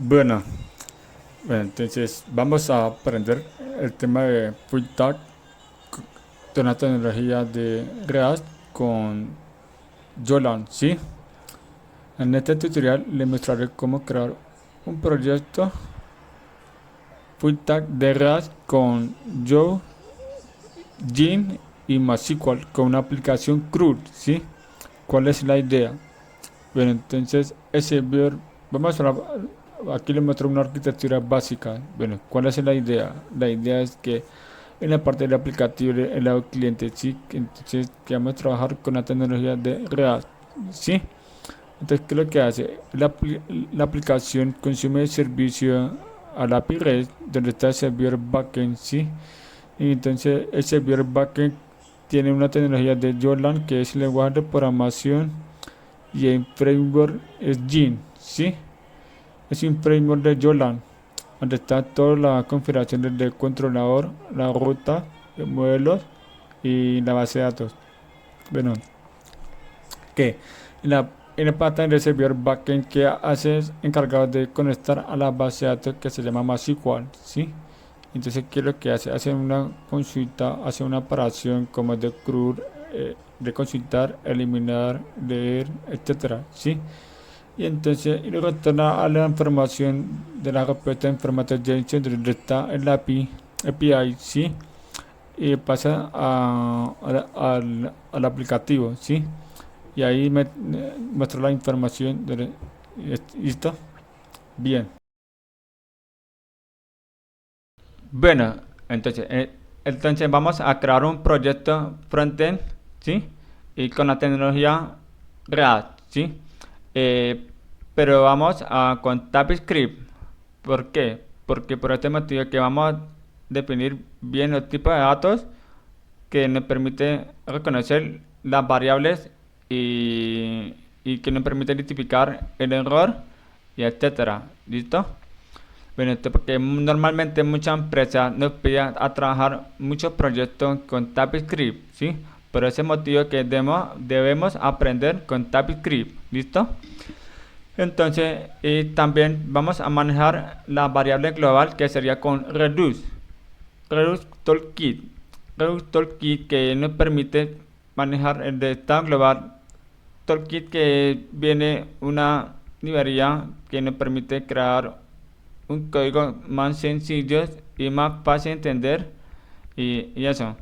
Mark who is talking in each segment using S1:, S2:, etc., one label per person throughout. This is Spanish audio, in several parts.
S1: Bueno, entonces vamos a aprender el tema de Full Stack de una tecnología de React con Jolan, ¿sí? En este tutorial les mostraré cómo crear un proyecto Full Stack de React con Joe, Gin y MySQL con una aplicación CRUD, ¿sí? ¿Cuál es la idea? Bueno, entonces vamos a aquí les muestro una arquitectura básica. Bueno, ¿cuál es la idea? La idea es que en la parte del aplicativo, el lado cliente, sí, entonces que vamos a trabajar con la tecnología de React, sí. Entonces, ¿qué es lo que hace? La aplicación consume el servicio a la API REST, donde está el servidor backend, sí. Y entonces el servidor backend tiene una tecnología de Golang, que es el lenguaje de programación, y el framework es Gin, ¿sí? Es un framework de Golang, donde está toda la configuración del controlador, la ruta, los modelos y la base de datos. Bueno, que en la parte del servidor backend que hace es encargado de conectar a la base de datos que se llama MySQL, ¿sí? Entonces, ¿qué es lo que hace? Hace una consulta, hace una operación como de CRUD, de consultar, eliminar, leer, etcétera, ¿sí? Y entonces y luego retorna a la información de la respuesta en formato JSON donde está el API, ¿sí? Y pasa al aplicativo, ¿sí? Y ahí me muestra la información. ¿Listo? Bien. Bueno, entonces vamos a crear un proyecto frontend, ¿sí? Y con la tecnología React, ¿sí? Eh, pero vamos a con TypeScript. ¿Por qué? Porque por este motivo que vamos a definir bien los tipos de datos que nos permite reconocer las variables y que nos permite identificar el error y etcétera. ¿Listo? Bueno, porque normalmente muchas empresas nos piden a trabajar muchos proyectos con TypeScript, ¿sí? Por ese motivo que debemos aprender con TypeScript, ¿listo? Entonces, y también vamos a manejar la variable global que sería con Reduce. Reduce Toolkit. Reduce Toolkit que nos permite manejar el de estado global. Toolkit que viene una librería que nos permite crear un código más sencillo y más fácil de entender y eso.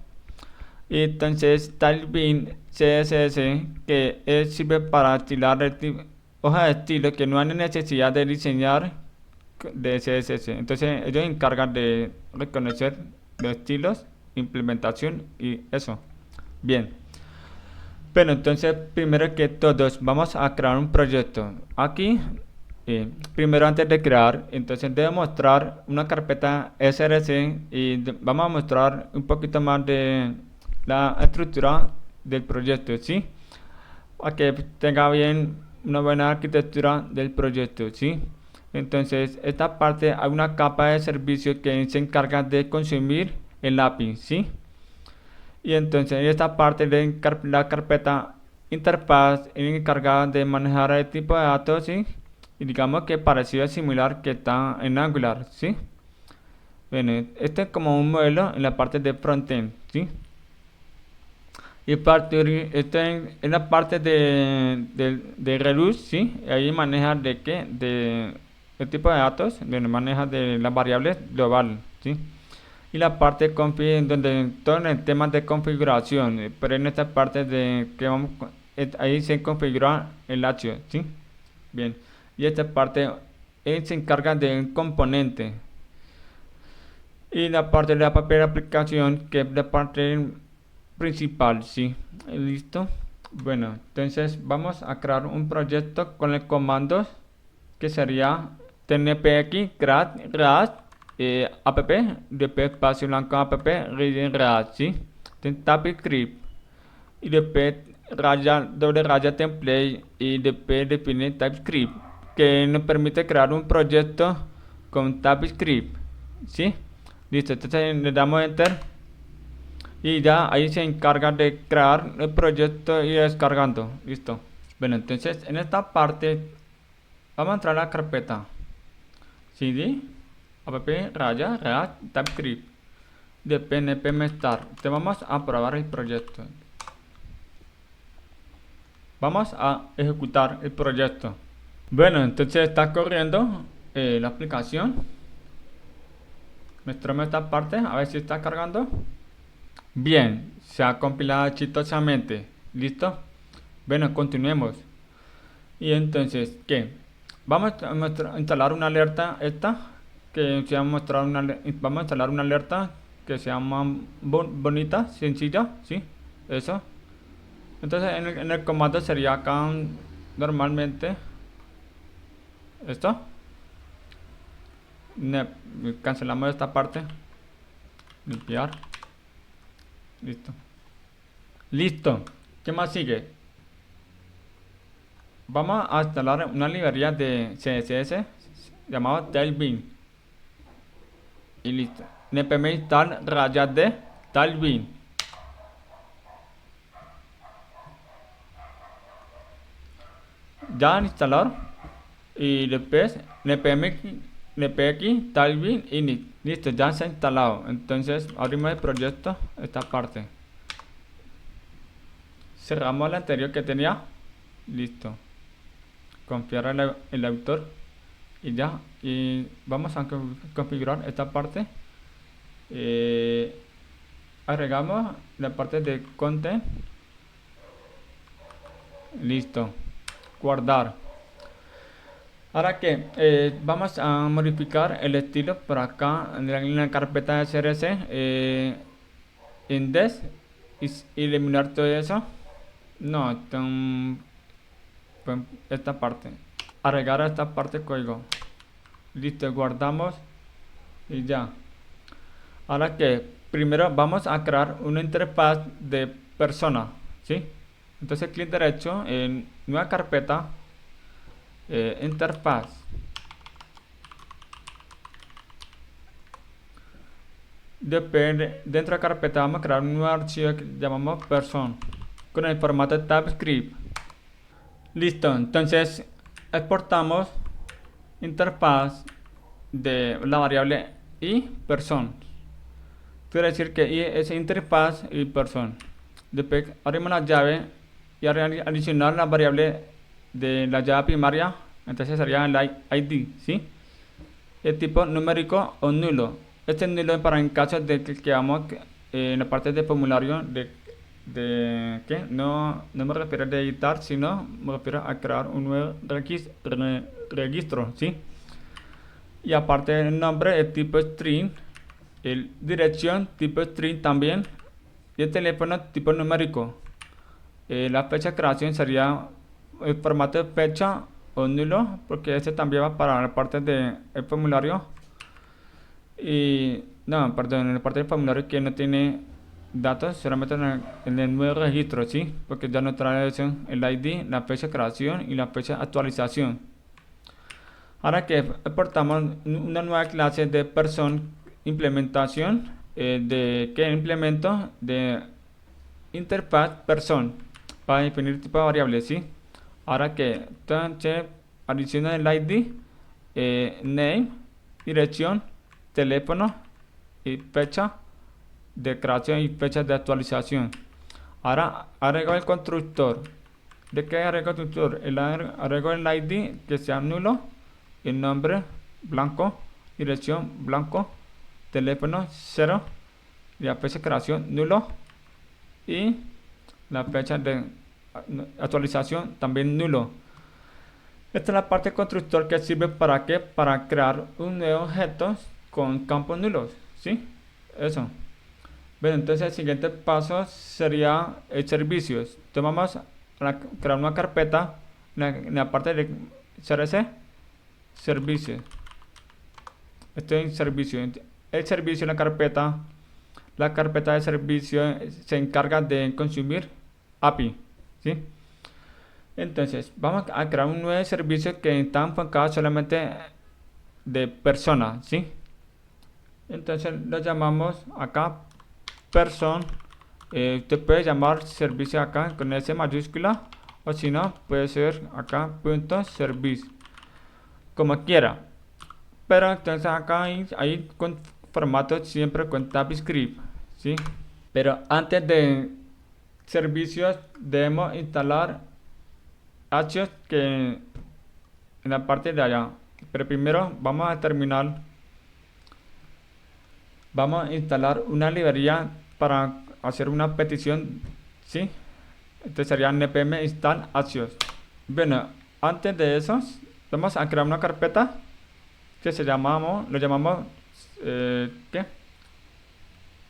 S1: Y entonces Tailwind CSS que sirve para estilar hoja de estilo que no hay necesidad de diseñar de CSS. Entonces ellos se encargan de reconocer los estilos, implementación y eso. Bien. Pero entonces, primero que todos, vamos a crear un proyecto. Aquí, primero antes de crear, entonces debo mostrar una carpeta SRC y vamos a mostrar un poquito más de la estructura del proyecto, ¿sí? Para que tenga bien una buena arquitectura del proyecto, ¿sí? Entonces, esta parte hay una capa de servicio que se encarga de consumir el API, ¿sí? Y entonces en esta parte de la carpeta interfaz es encargada de manejar el tipo de datos, ¿sí? Y digamos que parecido similar que está en Angular, ¿sí? Bueno, este es como un modelo en la parte de frontend, ¿sí? Y en la parte de Redux, ¿sí? Ahí maneja de qué, de el tipo de datos, donde maneja de las variables global, ¿sí? Y la parte de donde todo en el tema de configuración, pero en esta parte de que ahí se configura el archivo, ¿sí? Bien, y esta parte se encarga de un componente. Y la parte de la papel aplicación, que es la parte principal, ¿sí? ¿Listo? Bueno, entonces vamos a crear un proyecto con el comando que sería tnpx create app dp espacio blanco app reading react, ¿sí? TypeScript y después raya doble raya template y después define TypeScript que nos permite crear un proyecto con TypeScript, ¿sí? Listo, entonces le damos enter y ya ahí se encarga de crear el proyecto y descargando, listo. Bueno, entonces en esta parte vamos a entrar a la carpeta. cd app raya react TypeScript de npm start. Te vamos a probar el proyecto. Vamos a ejecutar el proyecto. Bueno, entonces está corriendo la aplicación. Muéstrame esta parte, a ver si está cargando. Bien, se ha compilado exitosamente. ¿Listo? Bueno, continuemos. Y entonces, ¿qué? Vamos a instalar una alerta que se va a mostrar vamos a instalar una alerta que se llama bonita, sencilla, ¿sí? Eso. Entonces en el comando sería acá normalmente esto. Cancelamos esta parte. Limpiar. Listo. Listo. ¿Qué más sigue? Vamos a instalar una librería de CSS llamada Tailwind. Y listo. npm install raya de Tailwind. Ya instalar. Y después npx Tailwind init. Listo, ya se ha instalado. Entonces abrimos el proyecto, esta parte. Cerramos el anterior que tenía. Listo. Confiar el autor. Y ya. Y vamos a configurar esta parte. Agregamos la parte de content. Listo. Guardar. Ahora que vamos a modificar el estilo por acá en la carpeta de CSS, index, y eliminar todo eso. No, esta parte, agregar a esta parte código. Listo, guardamos y ya. Ahora que primero vamos a crear una interfaz de persona, ¿sí? Entonces clic derecho en nueva carpeta. Interfaz. Dentro de la carpeta vamos a crear un nuevo archivo que llamamos person con el formato TypeScript. Listo, entonces exportamos interfaz de la variable y person. Quiere decir que y es interfaz y person. Después abrimos la llave y adicionar la variable de la llave primaria, entonces sería el ID, ¿sí? El tipo numérico o nulo. Este es nulo para en caso de que vamos en la parte de formulario de ¿qué? No me refiero a editar, sino me refiero a crear un nuevo registro, ¿sí? Y aparte del nombre, el tipo string, el dirección tipo string también, y el teléfono tipo numérico. La fecha de creación sería el formato de fecha o nulo, porque este también va para la parte del formulario. Y no, perdón, en la parte del formulario que no tiene datos, solamente en el nuevo registro, ¿sí? Porque ya no trae eso, el ID, la fecha de creación y la fecha de actualización. Ahora que exportamos una nueva clase de person implementación, de que implemento de interfaz person para definir tipo de variable, ¿sí? Ahora que entonces adiciona el ID, name, dirección, teléfono y fecha de creación y fecha de actualización. Ahora agrego el constructor. ¿De qué agrego el constructor? Agrego el ID que sea nulo, el nombre blanco, dirección blanco, teléfono 0, y la fecha de creación nulo y la fecha de actualización también nulo. Esta es la parte constructor que sirve para ¿qué? Para crear un nuevo objeto con campos nulos, ¿sí? Eso. Bueno, entonces el siguiente paso sería el servicios. Entonces vamos a crear una carpeta en la parte de CSS, servicios. Estoy en servicio. El servicio en la carpeta de servicio se encarga de consumir API, ¿sí? Entonces vamos a crear un nuevo servicio que está enfocado solamente de persona, ¿sí? Entonces lo llamamos acá person. Usted puede llamar servicio acá con S mayúscula, o si no puede ser acá punto service, como quiera. Pero entonces acá hay con formato siempre con TypeScript, ¿sí? Pero antes de servicios debemos instalar Axios que en la parte de allá. Pero primero vamos a instalar una librería para hacer una petición, ¿sí? Este sería npm install Axios. Bueno, antes de eso, vamos a crear una carpeta que lo llamamos, ¿qué?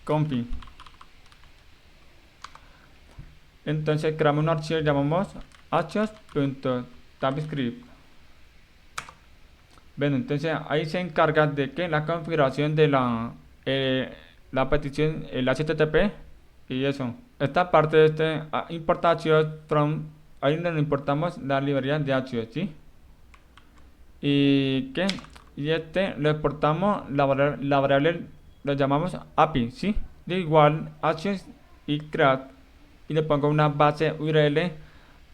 S1: Confi. Entonces creamos un archivo y llamamos axios.typescript. Bueno, entonces ahí se encarga de que la configuración de la petición, el HTTP y eso. Esta parte de importa Axios from, ahí donde importamos la librería de Axios, ¿sí? Y lo exportamos, la variable lo llamamos API, ¿sí? De igual Axios y create y le pongo una base URL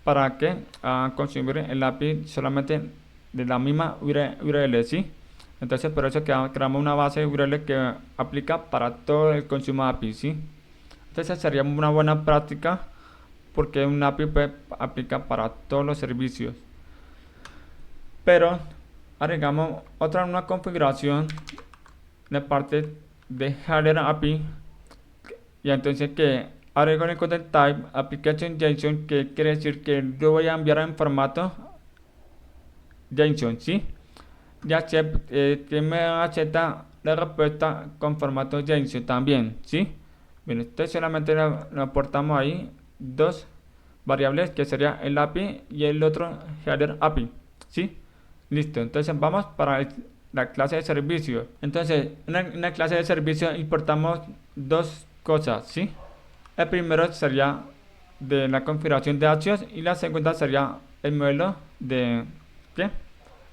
S1: para que consumir el API solamente de la misma URL, ¿sí? Entonces por eso creamos una base URL que aplica para todo el consumo API, ¿sí? Entonces sería una buena práctica porque un API aplica para todos los servicios. Pero agregamos una configuración en la parte de header API y entonces que agrego el content type application JSON, que quiere decir que yo voy a enviar en formato JSON, ¿sí? Ya que me acepta la respuesta con formato JSON también, ¿sí? Bien, entonces solamente le aportamos ahí dos variables que sería el API y el otro header API, ¿sí? Listo, entonces vamos para la clase de servicio. Entonces en la clase de servicio importamos dos cosas, ¿sí? El primero sería de la configuración de Axios y la segunda sería el modelo de ¿qué?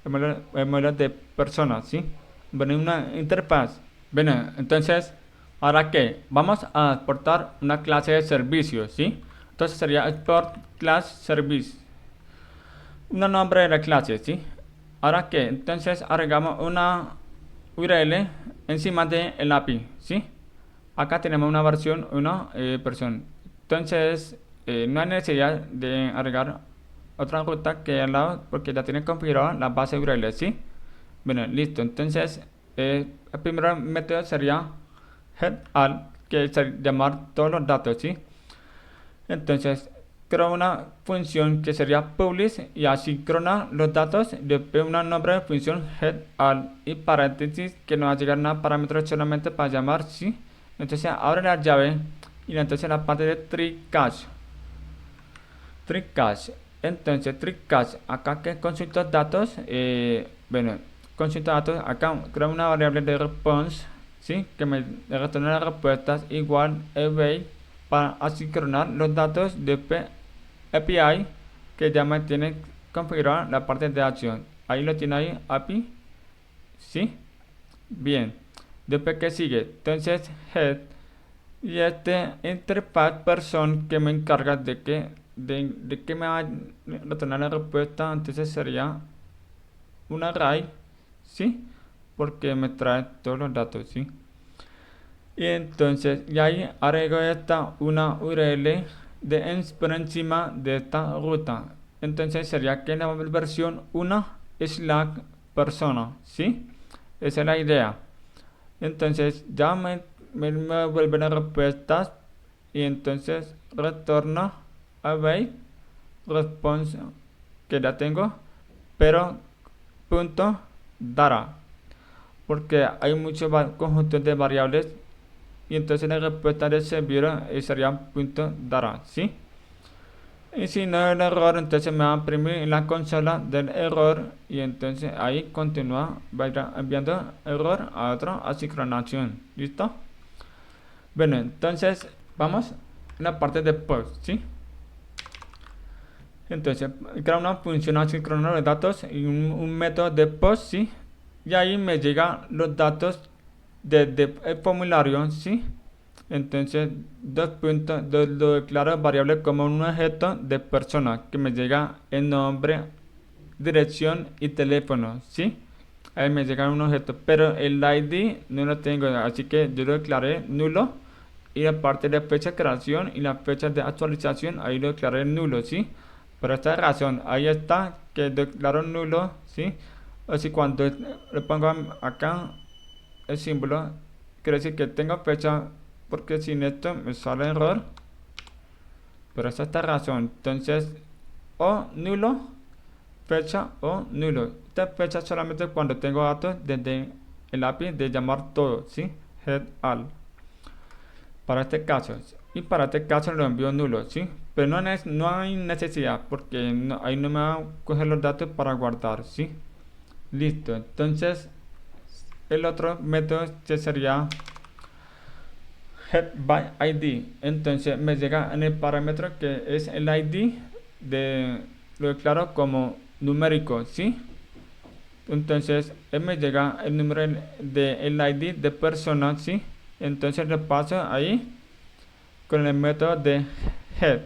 S1: El modelo de personas, ¿sí? Bueno, una interfaz. Bueno, entonces, ¿ahora qué? Vamos a exportar una clase de servicios, ¿sí? Entonces sería export class service. Un nombre de la clase, ¿sí? Ahora qué? Entonces agregamos una URL encima del API, ¿sí? Acá tenemos una versión, una versión. Entonces, no hay necesidad de agregar otra ruta que al lado porque ya tiene configurada la base URL, ¿sí? Bueno, listo. Entonces, el primer método sería head al, que es llamar todos los datos, ¿sí? Entonces, creo una función que sería publish y asíncrona los datos, después un nombre de función head al y paréntesis que no va a llegar nada parámetros solamente para llamar, ¿sí? Entonces abre la llave y entonces la parte de tree cache. Entonces tree cache, acá que consulta datos, bueno, consulta datos, acá creo una variable de response, ¿sí? Que me retorna las respuestas igual await para asincronar los datos de API que ya me tiene configurada la parte de acción. Ahí lo tiene ahí, API, ¿sí? Bien. Después que sigue, entonces head y interfaz person que me encarga de que me va a retornar la respuesta, entonces sería un array, ¿sí? Porque me trae todos los datos, ¿sí? Y entonces, y ahí agrego una URL por encima de esta ruta. Entonces sería que la versión 1 slash persona, ¿sí? Esa es la idea. Entonces ya me vuelven las respuestas y entonces retorno await response que ya tengo, pero punto data, porque hay muchos conjuntos de variables y entonces la respuesta del servidor sería punto data, ¿sí? Y si no hay el error, entonces me va a imprimir en la consola del error y entonces ahí continúa, va a ir enviando error a otra asincronación. ¿Listo? Bueno, entonces vamos a la parte de post, ¿sí? Entonces, crea una función asíncrona de datos y un método de post, ¿sí? Y ahí me llegan los datos del formulario, ¿sí? Entonces, lo declaro variable como un objeto de persona que me llega el nombre, dirección y teléfono, ¿sí? ahí me llega un objeto, pero el ID no lo tengo, así que yo lo declaré nulo. Y la parte de fecha de creación y la fecha de actualización, ahí lo declaré nulo, ¿sí? Por esta razón, ahí está que declaro nulo, ¿sí? Así cuando le pongo acá el símbolo, quiere decir que tengo fecha, porque sin esto me sale error. Por esta razón, entonces, o nulo, fecha o nulo. Esta fecha solamente cuando tengo datos desde el API de llamar todo, ¿sí? Head all. Para este caso, y para este caso lo envío nulo, ¿sí? Pero no hay necesidad porque ahí no me va a coger los datos para guardar, ¿sí? Listo, entonces el otro método que sería head by ID. Entonces me llega en el parámetro que es el ID lo declaro como numérico, ¿sí? Entonces él me llega el número del ID de persona, ¿sí? Entonces le paso ahí con el método de head.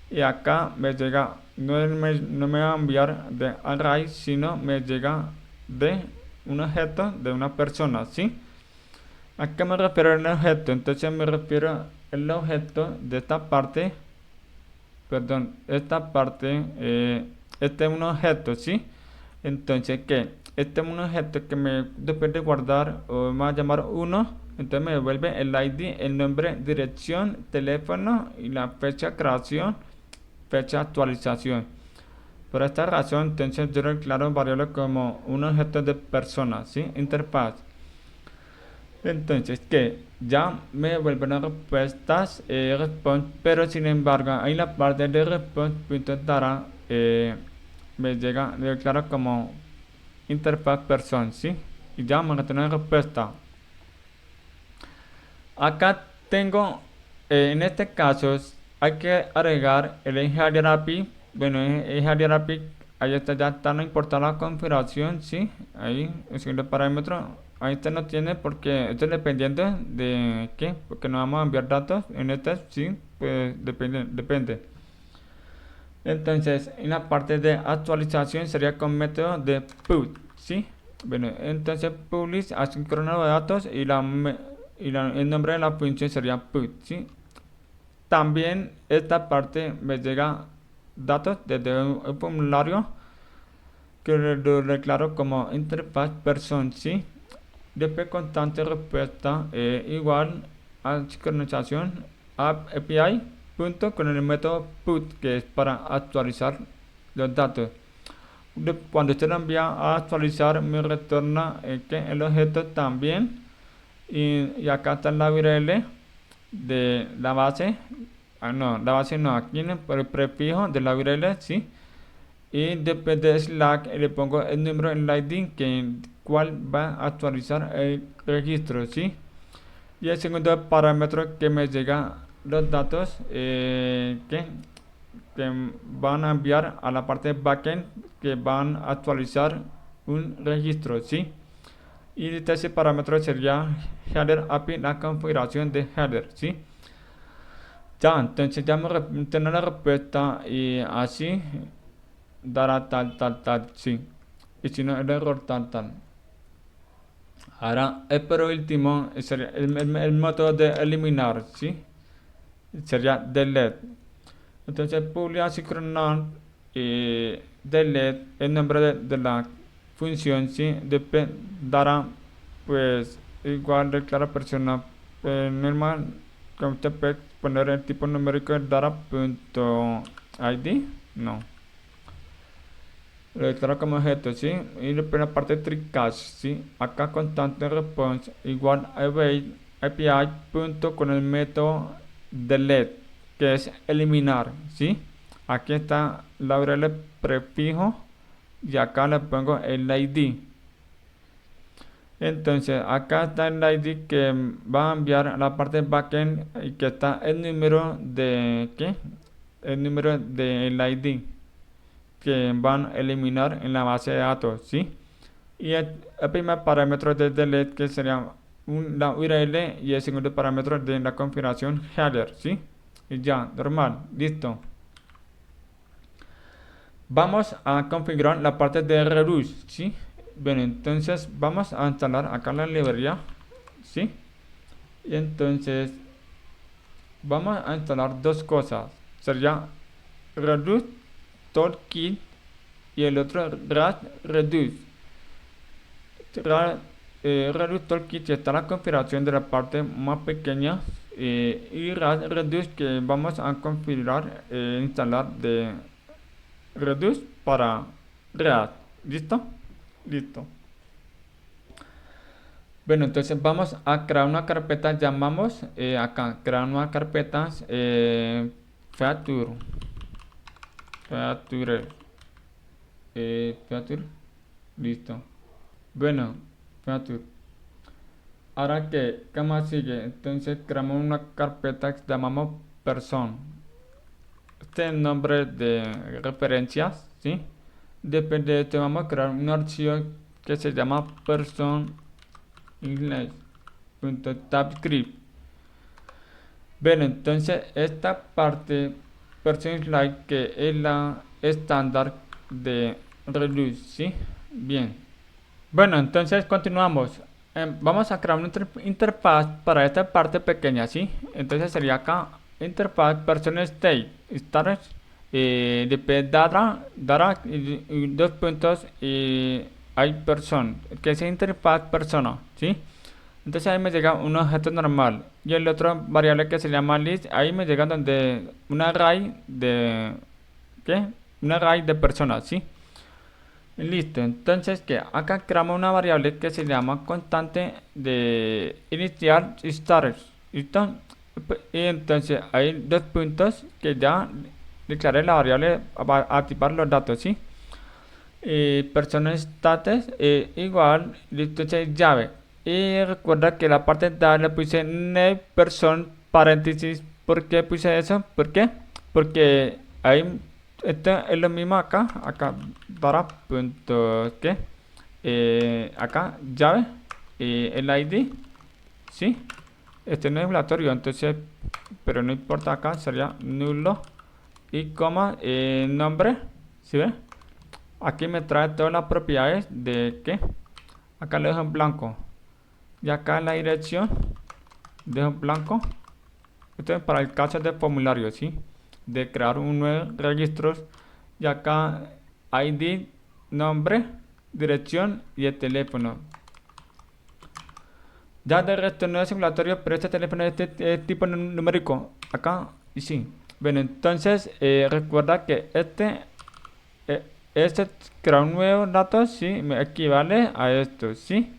S1: Y acá me llega, no me va a enviar de array, sino me llega de un objeto de una persona, ¿sí? ¿A qué me refiero al objeto? Entonces me refiero al objeto de esta parte, perdón, esta parte, este es un objeto, ¿sí? Entonces, ¿qué? Este es un objeto que después de guardar, o me va a llamar uno, entonces me devuelve el ID, el nombre, dirección, teléfono y la fecha de creación, fecha de actualización. Por esta razón, entonces yo declaro variable como un objeto de persona, ¿sí? Interfaz. Entonces, que ya me devuelven las respuestas, response, pero sin embargo, ahí la parte de response.data me llega, le declaro como interfaz person, ¿sí? Y ya vamos a tener respuesta. Acá tengo, en este caso, hay que agregar el Header API. Bueno, el Header API, ahí está, ya está, no importa la configuración, ¿sí? Ahí, el parámetro, ahí está no tiene porque esto es dependiente de qué, porque no vamos a enviar datos en este, sí, pues depende. Entonces, en la parte de actualización sería con método de put, ¿sí? Bueno, entonces publish asíncrono de datos y el nombre de la función sería put, ¿sí? También esta parte me llega datos desde un formulario que lo declaro como interfaz person, ¿sí? Después constante respuesta igual a sincronización API punto con el método put que es para actualizar los datos. Cuando usted lo envía a actualizar me retorna que el objeto también y acá está la URL de la base. No, la base no, aquí en el prefijo de la URL, sí. Y después de Slack le pongo el número en el ID que cual va a actualizar el registro, ¿sí? Y el segundo parámetro que me llega los datos que van a enviar a la parte backend que van a actualizar un registro, ¿sí? Y el tercer parámetro sería header API, la configuración de header, ¿sí? Ya, entonces ya me tener la respuesta y así dará tal, sí. Y si no, el error tal. Ahora, el por último sería el método de eliminar, ¿sí? Sería delete. Entonces, publica sincronar y delete el nombre de la función, ¿sí? Después dará, pues, igual declara persona normal, que usted puede poner el tipo numérico de data.id, no. Lo declaro como objeto, ¿sí? Y después la parte de tricache, ¿sí? Acá constante response igual await API punto con el método delete, que es eliminar, ¿sí? Aquí está la URL prefijo y acá le pongo el ID. Entonces, acá está el ID que va a enviar a la parte de backend y que está el número de, ¿qué? El número del ID que van a eliminar en la base de datos, ¿sí? Y el primer parámetro de delete que sería la URL y el segundo parámetro de la configuración header, ¿sí? Y ya, normal, listo. Vamos a configurar la parte de reduce, ¿sí? Bueno, entonces vamos a instalar acá la librería, ¿sí? Y entonces vamos a instalar dos cosas. Sería reduce toolkit y el otro reduce. Reduce toolkit está la configuración de la parte más pequeña y reduce que vamos a configurar instalar de reduce para React. ¿Listo? Listo. Bueno, entonces vamos a crear una carpeta, llamamos acá, crear una carpeta feature, feature, feature, listo. Bueno, feature. Ahora que, ¿qué más sigue? Entonces creamos una carpeta que llamamos person. Este es el nombre de referencias, ¿sí? Después de esto vamos a crear un archivo que se llama person English.TypeScript. Bueno, entonces esta parte person slide que es la estándar de Reduce, ¿sí? Bien. Bueno, entonces continuamos. Vamos a crear una interfaz para esta parte pequeña, ¿sí? Entonces sería acá interfaz person state start después data y dos puntos y hay person que es interfaz persona, ¿sí? Entonces ahí me llega un objeto normal y el otro variable que se llama list, ahí me llega donde un array de ¿qué? Un array de personas, ¿sí? Listo, entonces que acá creamos una variable que se llama constante de inicial start, ¿listo? Y entonces hay dos puntos que ya declaré la variable para activar los datos, ¿sí? Persona status igual, listo, entonces llave. Y recuerda que la parte de le puse name person paréntesis. ¿Por qué puse eso? ¿Por qué? Porque hay esto es lo mismo acá para punto que acá llave el ID, ¿sí? Este no es aleatorio, entonces, pero no importa, acá sería nulo y coma nombre, ¿sí ve? Aquí me trae todas las propiedades de que acá lo dejo en blanco y acá en la dirección dejo en blanco. Esto es para el caso de formulario, ¿sí? De crear un nuevo registro y acá ID, nombre, dirección y el teléfono. Ya de resto no es obligatorio, pero este teléfono es de tipo numérico. Acá y sí. Bueno, entonces recuerda que este crear un nuevo dato, sí, me equivale a esto, ¿sí?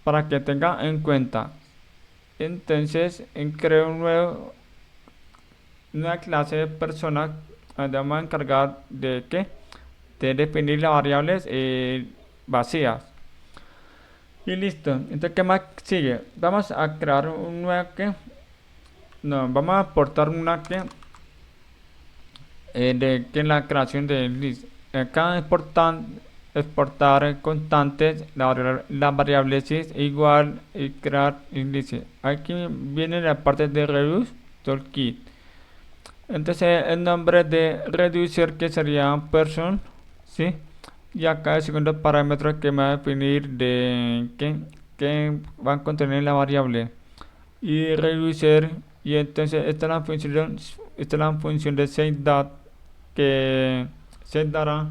S1: Para que tenga en cuenta. Entonces, creo una clase de persona donde vamos a encargar de que de definir las variables vacías. Y listo. Entonces, ¿qué más sigue? Vamos a crear un nuevo que no, vamos a aportar una que de que la creación de list. Acá exportar constantes, la variable es igual y crear índice. Aquí viene la parte de reduce toolkit. Entonces el nombre de reducer que sería person, ¿sí? Y acá el segundo parámetro que me va a definir de que va a contener la variable y reducer. Y entonces esta es la función de setDat que set dará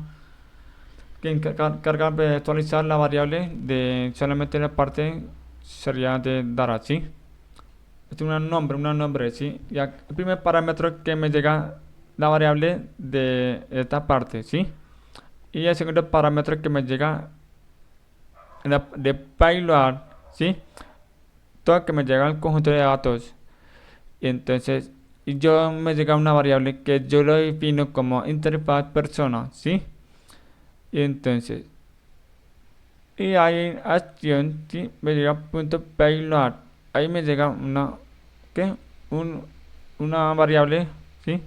S1: que encarga de actualizar la variable de solamente la parte sería de dará, ¿sí? Este es un nombre, ¿sí? Y el primer parámetro que me llega la variable de esta parte, ¿sí? Y el segundo parámetro que me llega de payload, ¿sí? Todo que me llega el conjunto de datos. Y entonces yo me llega una variable que yo lo defino como interfaz persona, ¿sí? Y entonces y hay acción, ¿sí? Me llega punto payload, ahí me llega ¿qué? Una variable, ¿sí?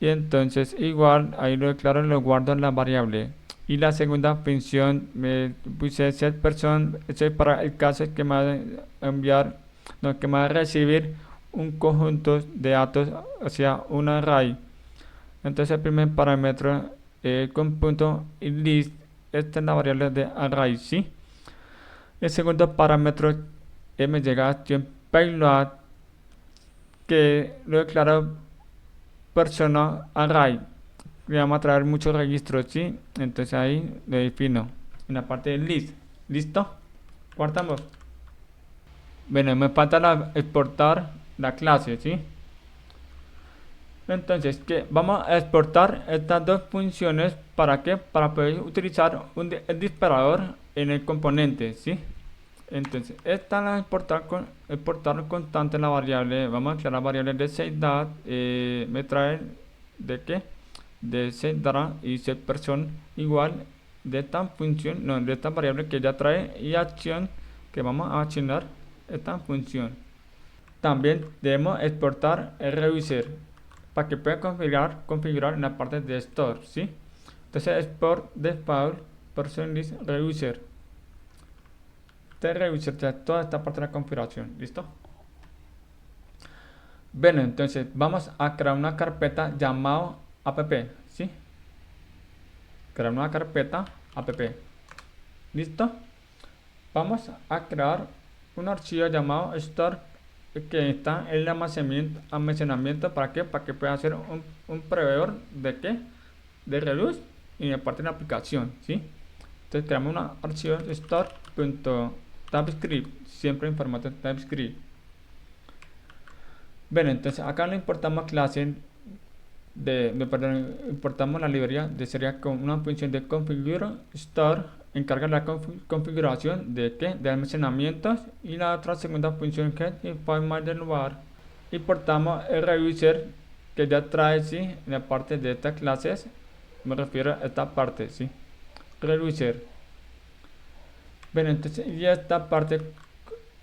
S1: Y entonces igual ahí lo declaro, lo guardo en la variable. Y la segunda función me puse set person, eso es para el caso que me va a enviar, no, que me va a recibir un conjunto de datos hacia un array. Entonces el primer parámetro con punto list esta es la variable de array, ¿sí? El segundo parámetro me llega a payload, que lo declara persona array. Le vamos a traer muchos registros, ¿sí? Entonces ahí le defino en la parte de list. ¿Listo? Guardamos. Bueno, me falta exportar la clase, ¿sí? Entonces, ¿qué? Vamos a exportar estas dos funciones. ¿Para qué? Para poder utilizar el disparador en el componente, ¿sí? Entonces, esta la exportar constante en la variable. Vamos a crear la variable de setData. Me trae de qué? De setData y setPerson igual de esta función, no, de esta variable que ya trae, y acción que vamos a accionar esta función. También debemos exportar el reducer para que pueda configurar en la parte de store, ¿sí? Entonces export default person list reducer. Este reducer ya toda esta parte de la configuración, ¿listo? Bueno, entonces vamos a crear una carpeta llamada app, ¿sí? Crear una carpeta app. ¿Listo? Vamos a crear un archivo llamado store que está en el almacenamiento. ¿Para qué? Para que pueda hacer un proveedor de qué? De reduce y aparte de la aplicación, ¿sí? Entonces creamos un archivo store.typescript, siempre en formato TypeScript. Bueno, entonces acá le importamos clase importamos la librería sería con una función de configure store, encarga la configuración de qué, de almacenamientos, y la otra segunda función que es informa del lugar. Importamos el reducer que ya trae, ¿sí? En la parte de estas clases, me refiero a esta parte, ¿sí? Reducer. Bueno, entonces ya esta parte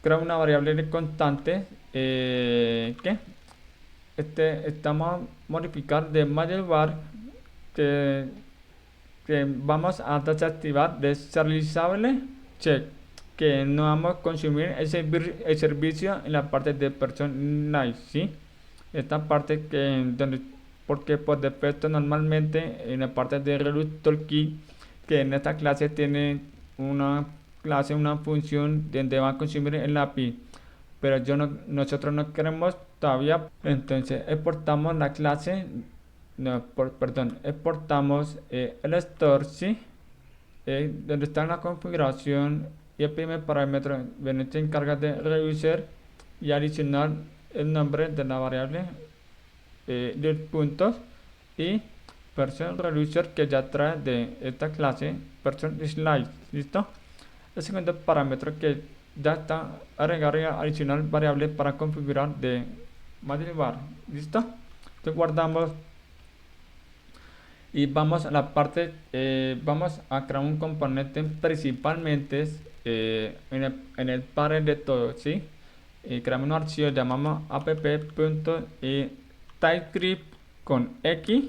S1: crea una variable de constante que estamos a modificar de middlebar que vamos a desactivar deserializable check, que no vamos a consumir el servicio en la parte de personalize, ¿sí? Esta parte porque por defecto normalmente en la parte de reductor key, que en esta clase tiene una función donde va a consumir el API, pero nosotros no queremos todavía. Entonces exportamos la clase, exportamos el store, ¿sí? Donde está la configuración, y el primer parámetro se encarga de reducir y adicionar el nombre de la variable de puntos y person reducer que ya trae de esta clase person slice. ¿Listo? El segundo parámetro que ya está agregar adicional variable para configurar de middlebar. ¿Listo? Entonces guardamos y vamos a la parte, vamos a crear un componente principalmente en el panel de todo, ¿sí? Creamos un archivo, llamamos app.typescript con x,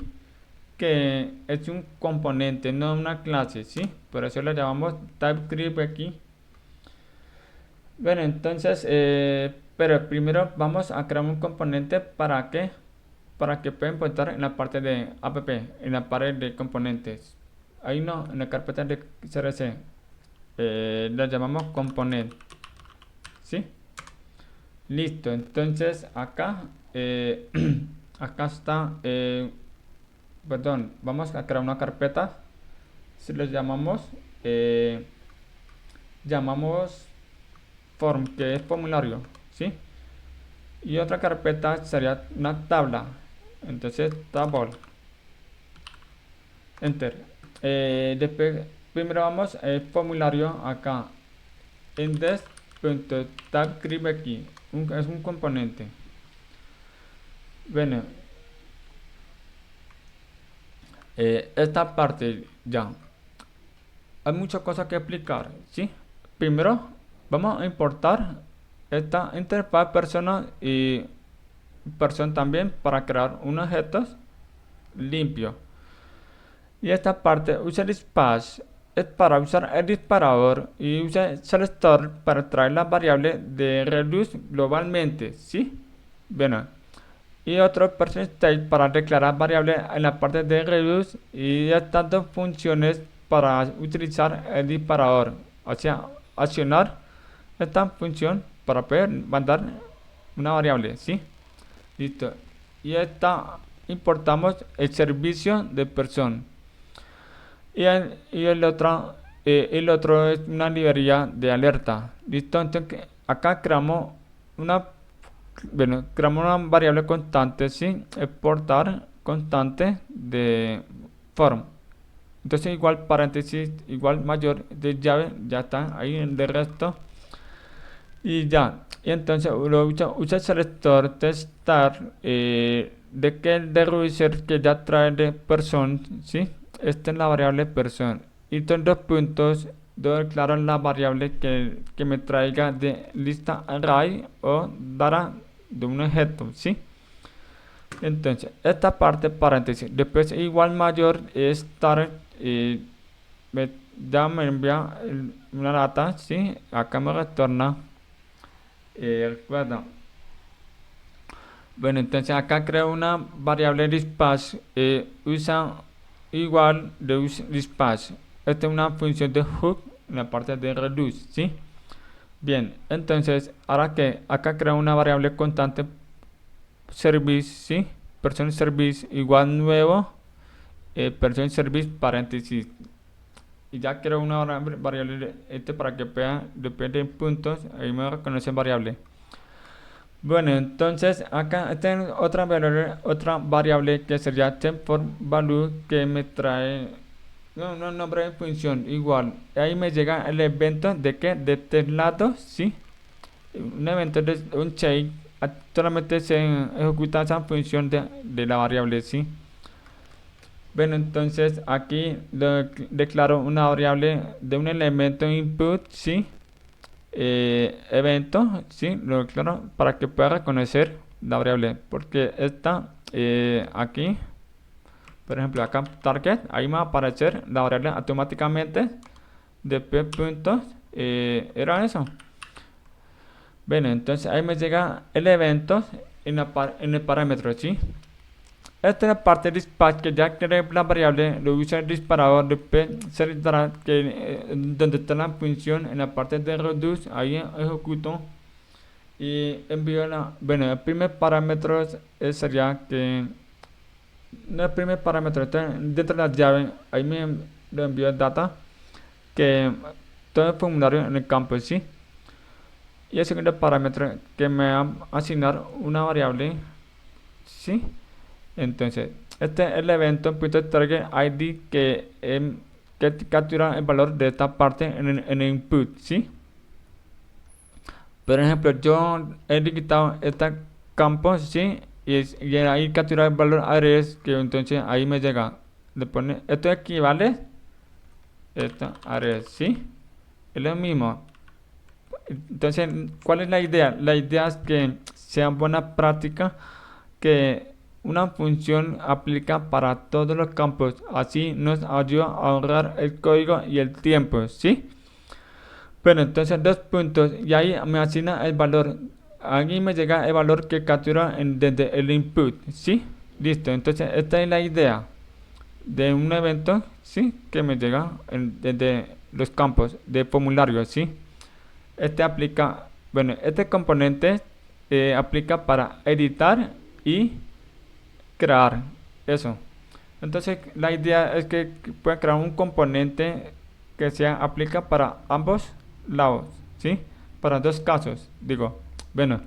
S1: que es un componente, no una clase, ¿sí? Por eso le llamamos TypeScript aquí. Bueno, entonces, pero primero vamos a crear un componente para que puedan poner en la parte de app, en la pared de componentes. Ahí no, en la carpeta de CRC, le llamamos component, ¿sí? Listo, entonces acá, acá está, perdón, vamos a crear una carpeta, si le llamamos form, que es formulario, ¿sí? Y otra carpeta sería una tabla, entonces table, enter. Después, primero vamos al formulario acá, index.typescript aquí, es un componente. Bueno, esta parte ya hay muchas cosas que explicar, ¿sí? Primero vamos a importar esta interfaz persona y person también para crear un objeto limpio. Y esta parte usa el dispatch es para usar el disparador, y usa selector para traer las variables de reduce globalmente, ¿sí? Bueno, y otro person state para declarar variables en la parte de reduce. Y estas dos funciones para utilizar el disparador, o sea, accionar esta función para poder mandar una variable, ¿sí? Listo. Y esta importamos el servicio de persona. Y el otro es una librería de alerta. Listo. Entonces acá creamos una variable constante, ¿sí? Exportar constante de form. Entonces igual paréntesis, igual mayor de llave, ya está ahí en el resto. Y ya, y entonces uno usa el selector testar de que el de reducer que ya trae de person, ¿sí? Esta es la variable person. Y en dos puntos debo declarar la variable que me traiga de lista array o dará de un objeto, ¿sí? Entonces, esta parte paréntesis, después igual mayor es start, ya me envía una data, ¿sí? Acá me retorna. Recuerda. Bueno, entonces acá creo una variable dispatch, usa igual de dispatch. Esta es una función de hook en la parte de reduce, ¿sí? Bien, entonces ahora que acá creo una variable constante service, ¿sí? Person service igual nuevo, person service paréntesis. Y ya creo una variable para que pueda, depende de puntos, ahí me reconoce variable. Bueno, entonces acá tengo otra variable que sería temp for value que me trae no nombre de función igual. Ahí me llega el evento de que de teclado, sí, un evento de un check, solamente se ejecuta esa función de la variable, sí. Bueno, entonces aquí declaro una variable de un elemento input, sí. Evento, sí, lo declaro para que pueda reconocer la variable, porque esta aquí, por ejemplo, acá target, ahí me va a aparecer la variable automáticamente de p puntos, era eso. Bueno, entonces ahí me llega el evento en el parámetro, sí. Esta es la parte de dispatch que ya creé la variable, lo usa el disparador de p selectará que donde está la función en la parte de reduce, ahí ejecuto y envío bueno, el primer parámetro sería que el primer parámetro dentro de la llave, ahí me lo envío el data que todo el formulario en el campo, sí. Y el segundo parámetro que me va a asignar una variable, sí. Entonces, este es el evento .target ID que captura el valor de esta parte en el input, ¿sí? Por ejemplo, yo he quitado este campo, ¿sí? Y ahí captura el valor arrays, que entonces ahí me llega. Le pone, esto equivale esto arrays, ¿sí? Es lo mismo. Entonces, ¿cuál es la idea? La idea es que sea buena práctica, que una función aplica para todos los campos, así nos ayuda a ahorrar el código y el tiempo, ¿sí? Bueno, entonces dos puntos, y ahí me asigna el valor, aquí me llega el valor que captura desde el input, ¿sí? Listo, entonces esta es la idea de un evento, ¿sí? Que me llega desde los campos de formulario, ¿sí? Este aplica, bueno, este componente aplica para editar y crear eso. Entonces la idea es que pueda crear un componente que se aplica para ambos lados, ¿sí? Para dos casos, digo. Bueno,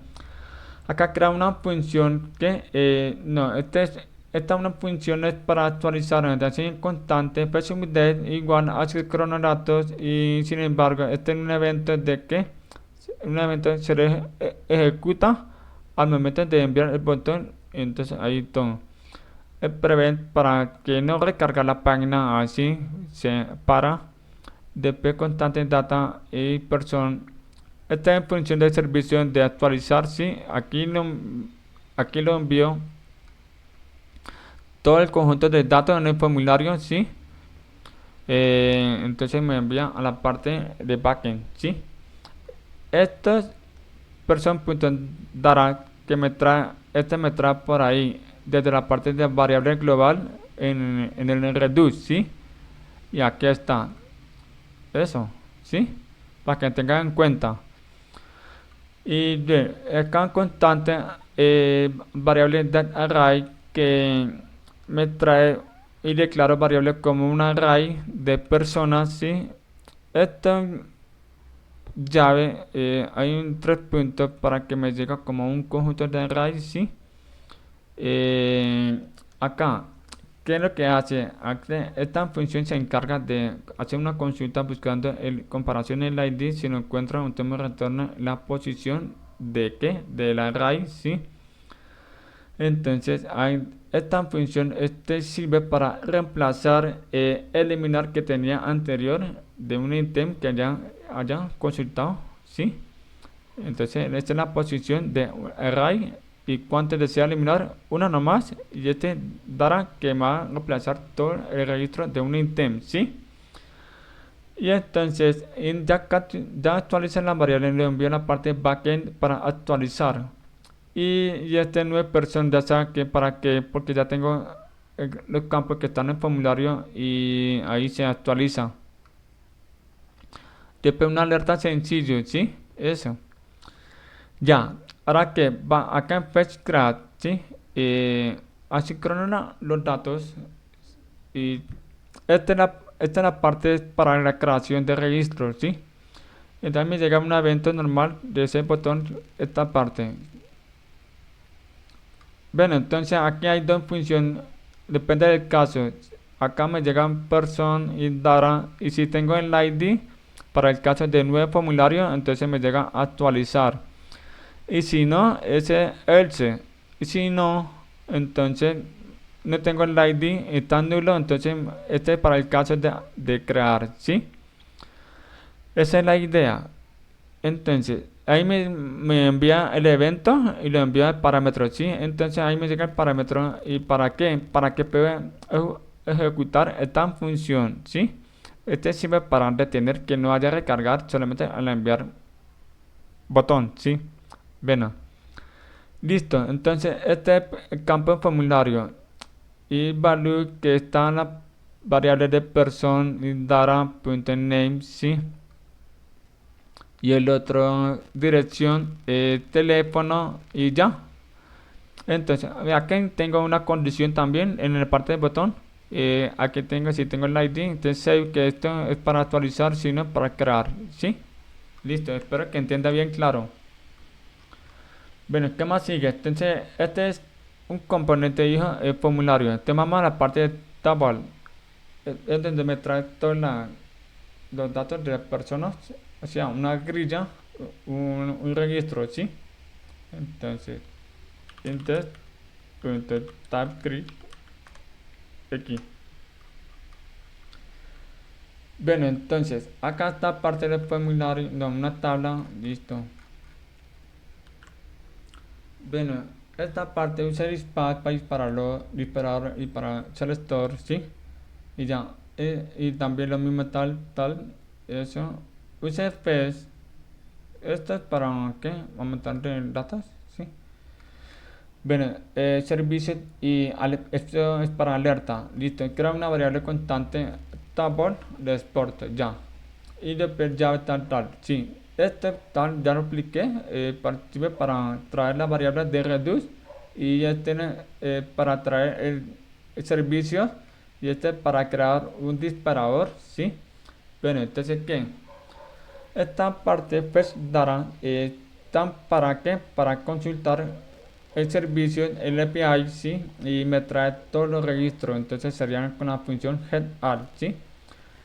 S1: acá crea una función que no, esta una función es para actualizar una orientación constante, presumidad igual a cronodatos, y sin embargo este es un evento de que un evento se ejecuta al momento de enviar el botón. Entonces ahí todo prevén para que no recarga la página, así se para dp constante data y person. Esta es función de servicio de actualizar, sí. Aquí lo envío todo el conjunto de datos en el formulario, sí. Entonces me envía a la parte de backend, sí. Estos person.dará que me trae, me trae por ahí desde la parte de variable global en el reduce, ¿sí? Y aquí está. Eso, ¿sí? Para que tengan en cuenta. Y de acá constante variable that array que me trae y declaro variable como un array de personas, ¿sí? Esta llave hay un tres puntos para que me llegue como un conjunto de arrays, ¿sí? Eh, acá, ¿qué es lo que hace? Esta función se encarga de hacer una consulta buscando comparación en el ID. Si no encuentra un tema, retorna la posición de qué, del array, ¿sí? Entonces, esta función sirve para reemplazar, eliminar que tenía anterior de un ítem que haya consultado, ¿sí? Entonces, esta es la posición de array y cuánto desea eliminar, una nomás, y este dará que va a reemplazar todo el registro de un ítem, ¿sí? Y entonces, ya actualiza la variable, le envío la parte backend para actualizar. Y este nueve person ya sabe que para qué, porque ya tengo los campos que están en el formulario y ahí se actualiza. Después una alerta sencillo, ¿sí? Eso. Ya, ahora que va acá en Fetch Grad, ¿sí? Asincrona los datos y esta es la parte para la creación de registros, ¿sí? Entonces me llega un evento normal de ese botón, esta parte. Bueno, entonces aquí hay dos funciones, depende del caso. Acá me llegan person y data, y si tengo el ID para el caso de nuevo formulario, entonces me llega a actualizar. Y si no, ese else. Y si no, entonces no tengo el ID, está nulo, entonces este es para el caso de crear, ¿sí? Esa es la idea. Entonces, ahí me envía el evento y lo envía el parámetro, ¿sí? Entonces ahí me llega el parámetro. ¿Y para qué? Para que pueda ejecutar esta función, ¿sí? Este sirve para detener que no haya recargar solamente al enviar botón, ¿sí? Bueno, listo. Entonces, este es el campo de formulario. Y value que está en la variable de person y data.name, ¿sí? Y el otro dirección, teléfono y ya. Entonces, aquí tengo una condición también en la parte del botón. Aquí tengo, si tengo el ID, entonces save, que esto es para actualizar, sino para crear, ¿sí? Listo, espero que entienda bien claro. Bueno, ¿qué más sigue? Entonces, este es un componente hijo, formulario. Entonces vamos a la parte de table. Es donde me trae todos los datos de las personas, o sea, una grilla, un registro, ¿sí? Entonces, TypeScript aquí. Bueno, entonces, acá está parte del formulario, no, una tabla, listo. Bueno, esta parte usa dispatch para disparar y para selector, ¿sí? Y ya, y también lo mismo tal, eso. Usa fetch, esto es para, ¿qué? Aumentar de datos, ¿sí? Bueno, servicio y esto es para alerta. Listo, crea una variable constante table de export, ya. Y después ya tal. Sí, este tal ya lo expliqué. Sirve para traer la variable de reduce. Y este para traer el servicio. Y este para crear un disparador, ¿sí? Bueno, entonces, ¿qué? Esta parte pues dará para qué, para consultar el servicio, el API, ¿sí? Y me trae todos los registros, entonces serían con la función head ¿sí?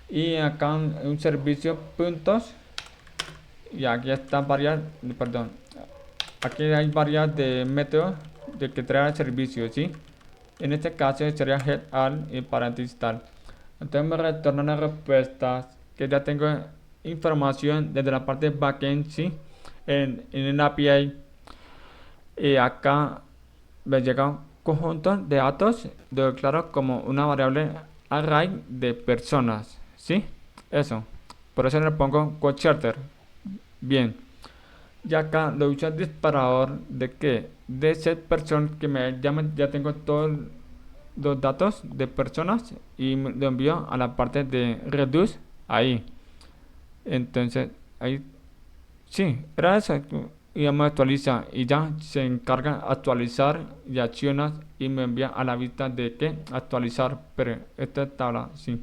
S1: Y acá un servicio puntos, y aquí está varias, perdón, aquí hay varias de métodos de que trae el servicio, ¿sí? En este caso sería head y paréntesis tal. Entonces me retorna las respuestas que ya tengo información desde la parte backend, ¿sí? En el API. Y acá me llega un conjunto de datos declaro como una variable array de personas, ¿sí? Eso. Por eso le pongo quote bien. Y acá lo uso el disparador de que de set person que ya tengo todo los datos de personas y lo envío a la parte de reduce ahí. Entonces ahí sí, era eso. Y ya me actualiza y ya se encarga de actualizar y acciona y me envía a la vista de que actualizar, pero esta tabla sí.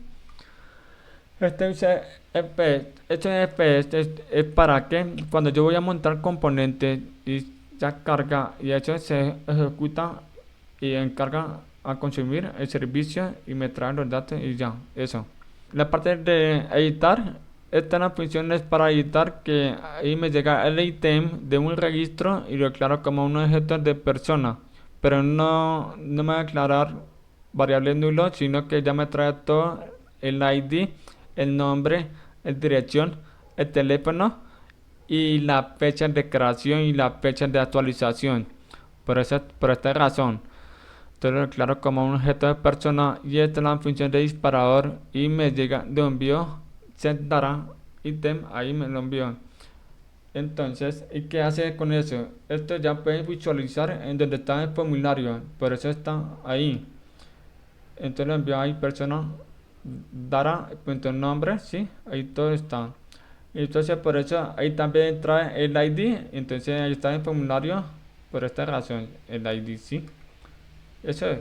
S1: Este dice FPS es para que cuando yo voy a montar componentes y ya carga y eso se ejecuta y encarga a consumir el servicio y me trae los datos y ya, eso. La parte de editar, esta la función es para editar que ahí me llega el ítem de un registro y lo declaro como un objeto de persona, pero no me va a declarar variable nulo, sino que ya me trae todo el ID, el nombre, la dirección, el teléfono y la fecha de creación y la fecha de actualización. Por esta razón, entonces lo declaro como un objeto de persona y esta es la función de disparador y me llega de envío set data ítem, ahí me lo envió. Entonces, ¿y qué hace con eso? Esto ya puede visualizar en donde está el formulario, por eso está ahí. Entonces lo envío ahí persona data punto nombre, sí, ahí todo está. Entonces por eso ahí también trae el ID, entonces ahí está el formulario, por esta razón, el ID, sí. Eso es.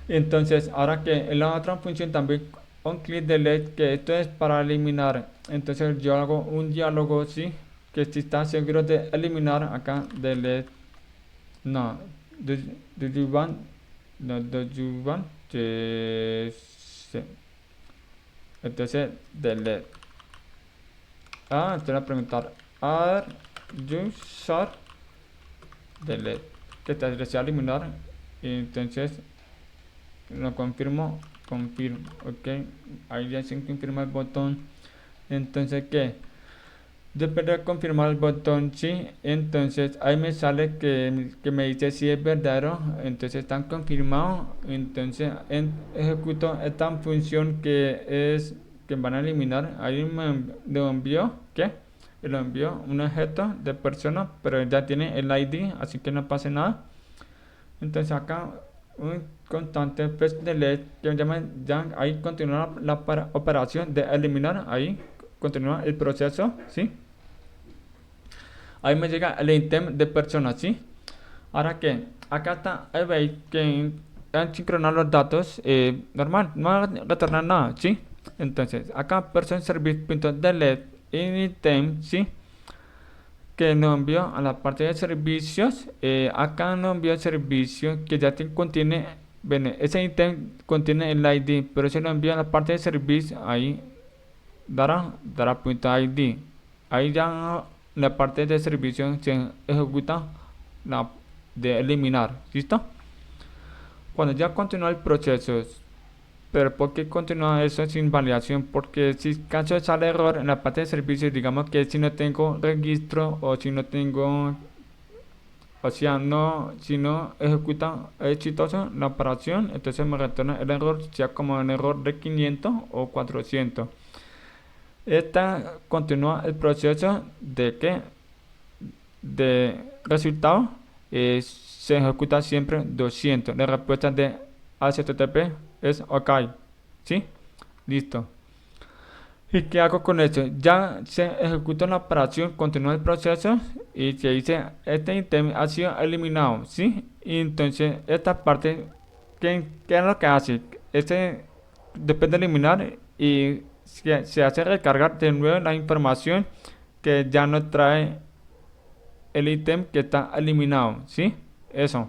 S1: Entonces, ahora que en la otra función también un clic delete, que esto es para eliminar. Entonces yo hago un diálogo, sí, que si está seguro de eliminar acá delete. No, do you want? No, do you want? Sí. Entonces delete. Te voy a preguntar, are you sure? Delete. Que te desea eliminar. Entonces lo confirmo, ok, ahí ya se confirma el botón. Entonces ¿qué? Después de confirmar el botón sí, entonces ahí me sale que me dice si es verdadero, entonces están confirmados. Entonces ejecuto esta función que es que van a eliminar. Ahí me lo envió, ¿qué? Lo envió un objeto de persona, pero ya tiene el ID, así que no pasa nada. Entonces acá un constante press delete que ya ahí continúa la operación de eliminar, ahí continúa el proceso, ¿sí? Ahí me llega el ítem de persona, ¿sí? Ahora que acá está, ahí veis que han sincronado los datos, normal, no va a retornar nada, ¿sí? Entonces acá person service.delete ítem, ¿sí? Que nos envió a la parte de servicios. Acá nos envió el servicio que ya contiene, bueno, ese ítem contiene el ID, pero se lo envía a la parte de servicio, ahí dará.id. Ahí ya la parte de servicio se ejecuta la de eliminar, ¿listo? Cuando ya continúa el proceso, pero ¿por qué continúa eso sin validación? Porque si caso sale error en la parte de servicios, digamos que si no tengo registro o si no tengo, o sea, si no ejecuta exitoso la operación, entonces me retorna el error, sea como un error de 500 o 400. Esta continúa el proceso de resultado, se ejecuta siempre 200. La respuesta de HTTP es OK, ¿sí? Listo. ¿Y qué hago con esto? Ya se ejecuta la operación, continúa el proceso y se dice este ítem ha sido eliminado, ¿sí? Y entonces esta parte, ¿qué es lo que hace? Después de eliminar y se hace recargar de nuevo la información que ya no trae el ítem que está eliminado, ¿sí? Eso.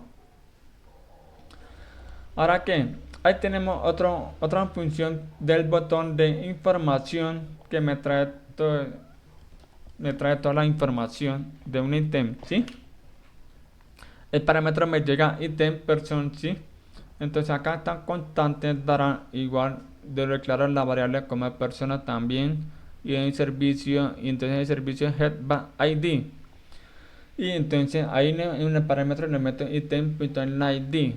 S1: Ahora que ahí tenemos otra función del botón de información que me trae toda la información de un ítem, ¿sí? El parámetro me llega ítem person, ¿sí? Entonces acá está constante dará igual de declarar la variable como persona también y en servicio, y entonces el servicio head va id. Y entonces ahí en el parámetro le meto item.id,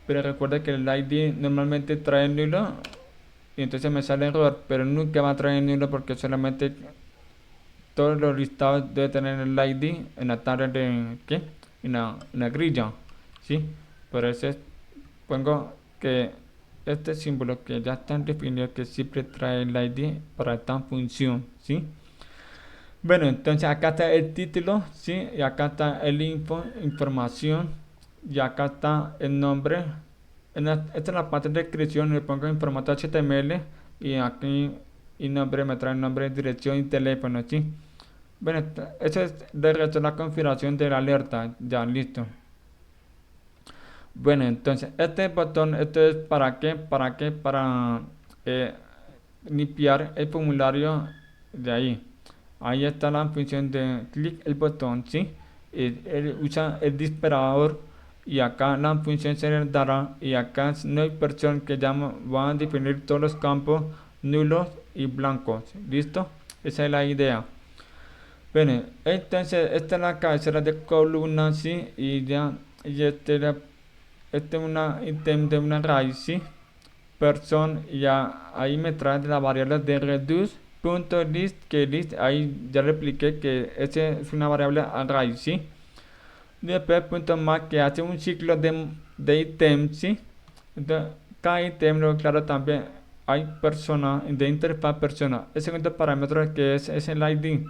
S1: pero recuerda que el id normalmente trae nulo y entonces me sale error, pero nunca va a traer nulo porque solamente todos los listados debe tener el id en la tabla de ¿qué? En la grilla, ¿sí? Por eso pongo que este símbolo que ya está definido que siempre trae el ID para esta función, ¿sí? Bueno, entonces acá está el título, ¿sí? Y acá está el información, y acá está el nombre. Esta es la parte de descripción, le pongo en formato HTML y aquí y nombre me trae nombre, dirección y teléfono, ¿sí? Bueno, eso es de resto la configuración de la alerta, ya listo. Bueno, entonces este botón, esto es para qué, para eh, limpiar el formulario de ahí. Ahí está la función de clic el botón, ¿sí? Él usa el disparador y acá la función se le dará y acá no hay persona que llama, va a definir todos los campos nulos y blancos, ¿listo? Esa es la idea. Bueno, entonces esta es la cabecera de columna, ¿sí? Y ya, y este es una ítem de una raíz, ¿sí? Person, ya ahí me trae la variable de reduce.list, que list, ahí ya le expliqué que esa es una variable array, ¿sí? Después punto más que hace un ciclo de ítem, ¿sí? Entonces, cada ítem, claro, también hay persona, de interfaz persona. El segundo parámetro que es el ID.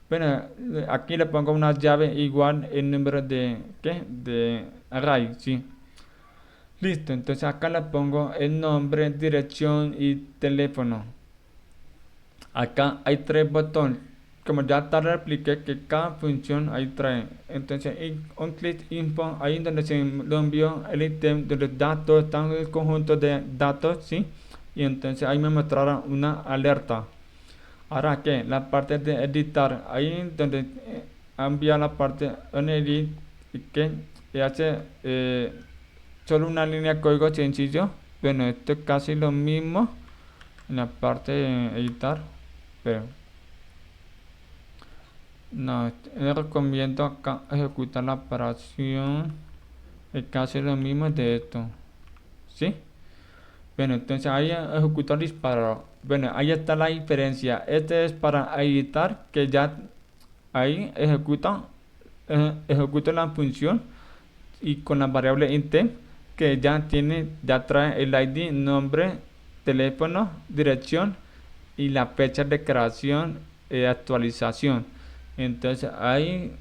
S1: Bueno, aquí le pongo una llave igual el número de, ¿qué? De array, ¿sí? Listo, entonces acá le pongo el nombre, dirección y teléfono. Acá hay tres botones. Como ya te expliqué que cada función hay tres. Entonces, un clic info, ahí donde se lo envió el ítem de los datos, están el conjunto de datos, ¿sí? Y entonces ahí me mostrará una alerta. Ahora que la parte de editar, ahí donde envía la parte en edit y que hace solo una línea de código sencillo. Bueno, esto es casi lo mismo en la parte de editar, pero no, les recomiendo acá ejecutar la operación. Es casi lo mismo de esto, ¿sí? Bueno, entonces ahí ejecutar disparo. Bueno, ahí está la diferencia. Este es para editar, que ya ahí ejecuta la función y con la variable int que ya trae el ID, nombre, teléfono, dirección y la fecha de creación y actualización. Entonces ahí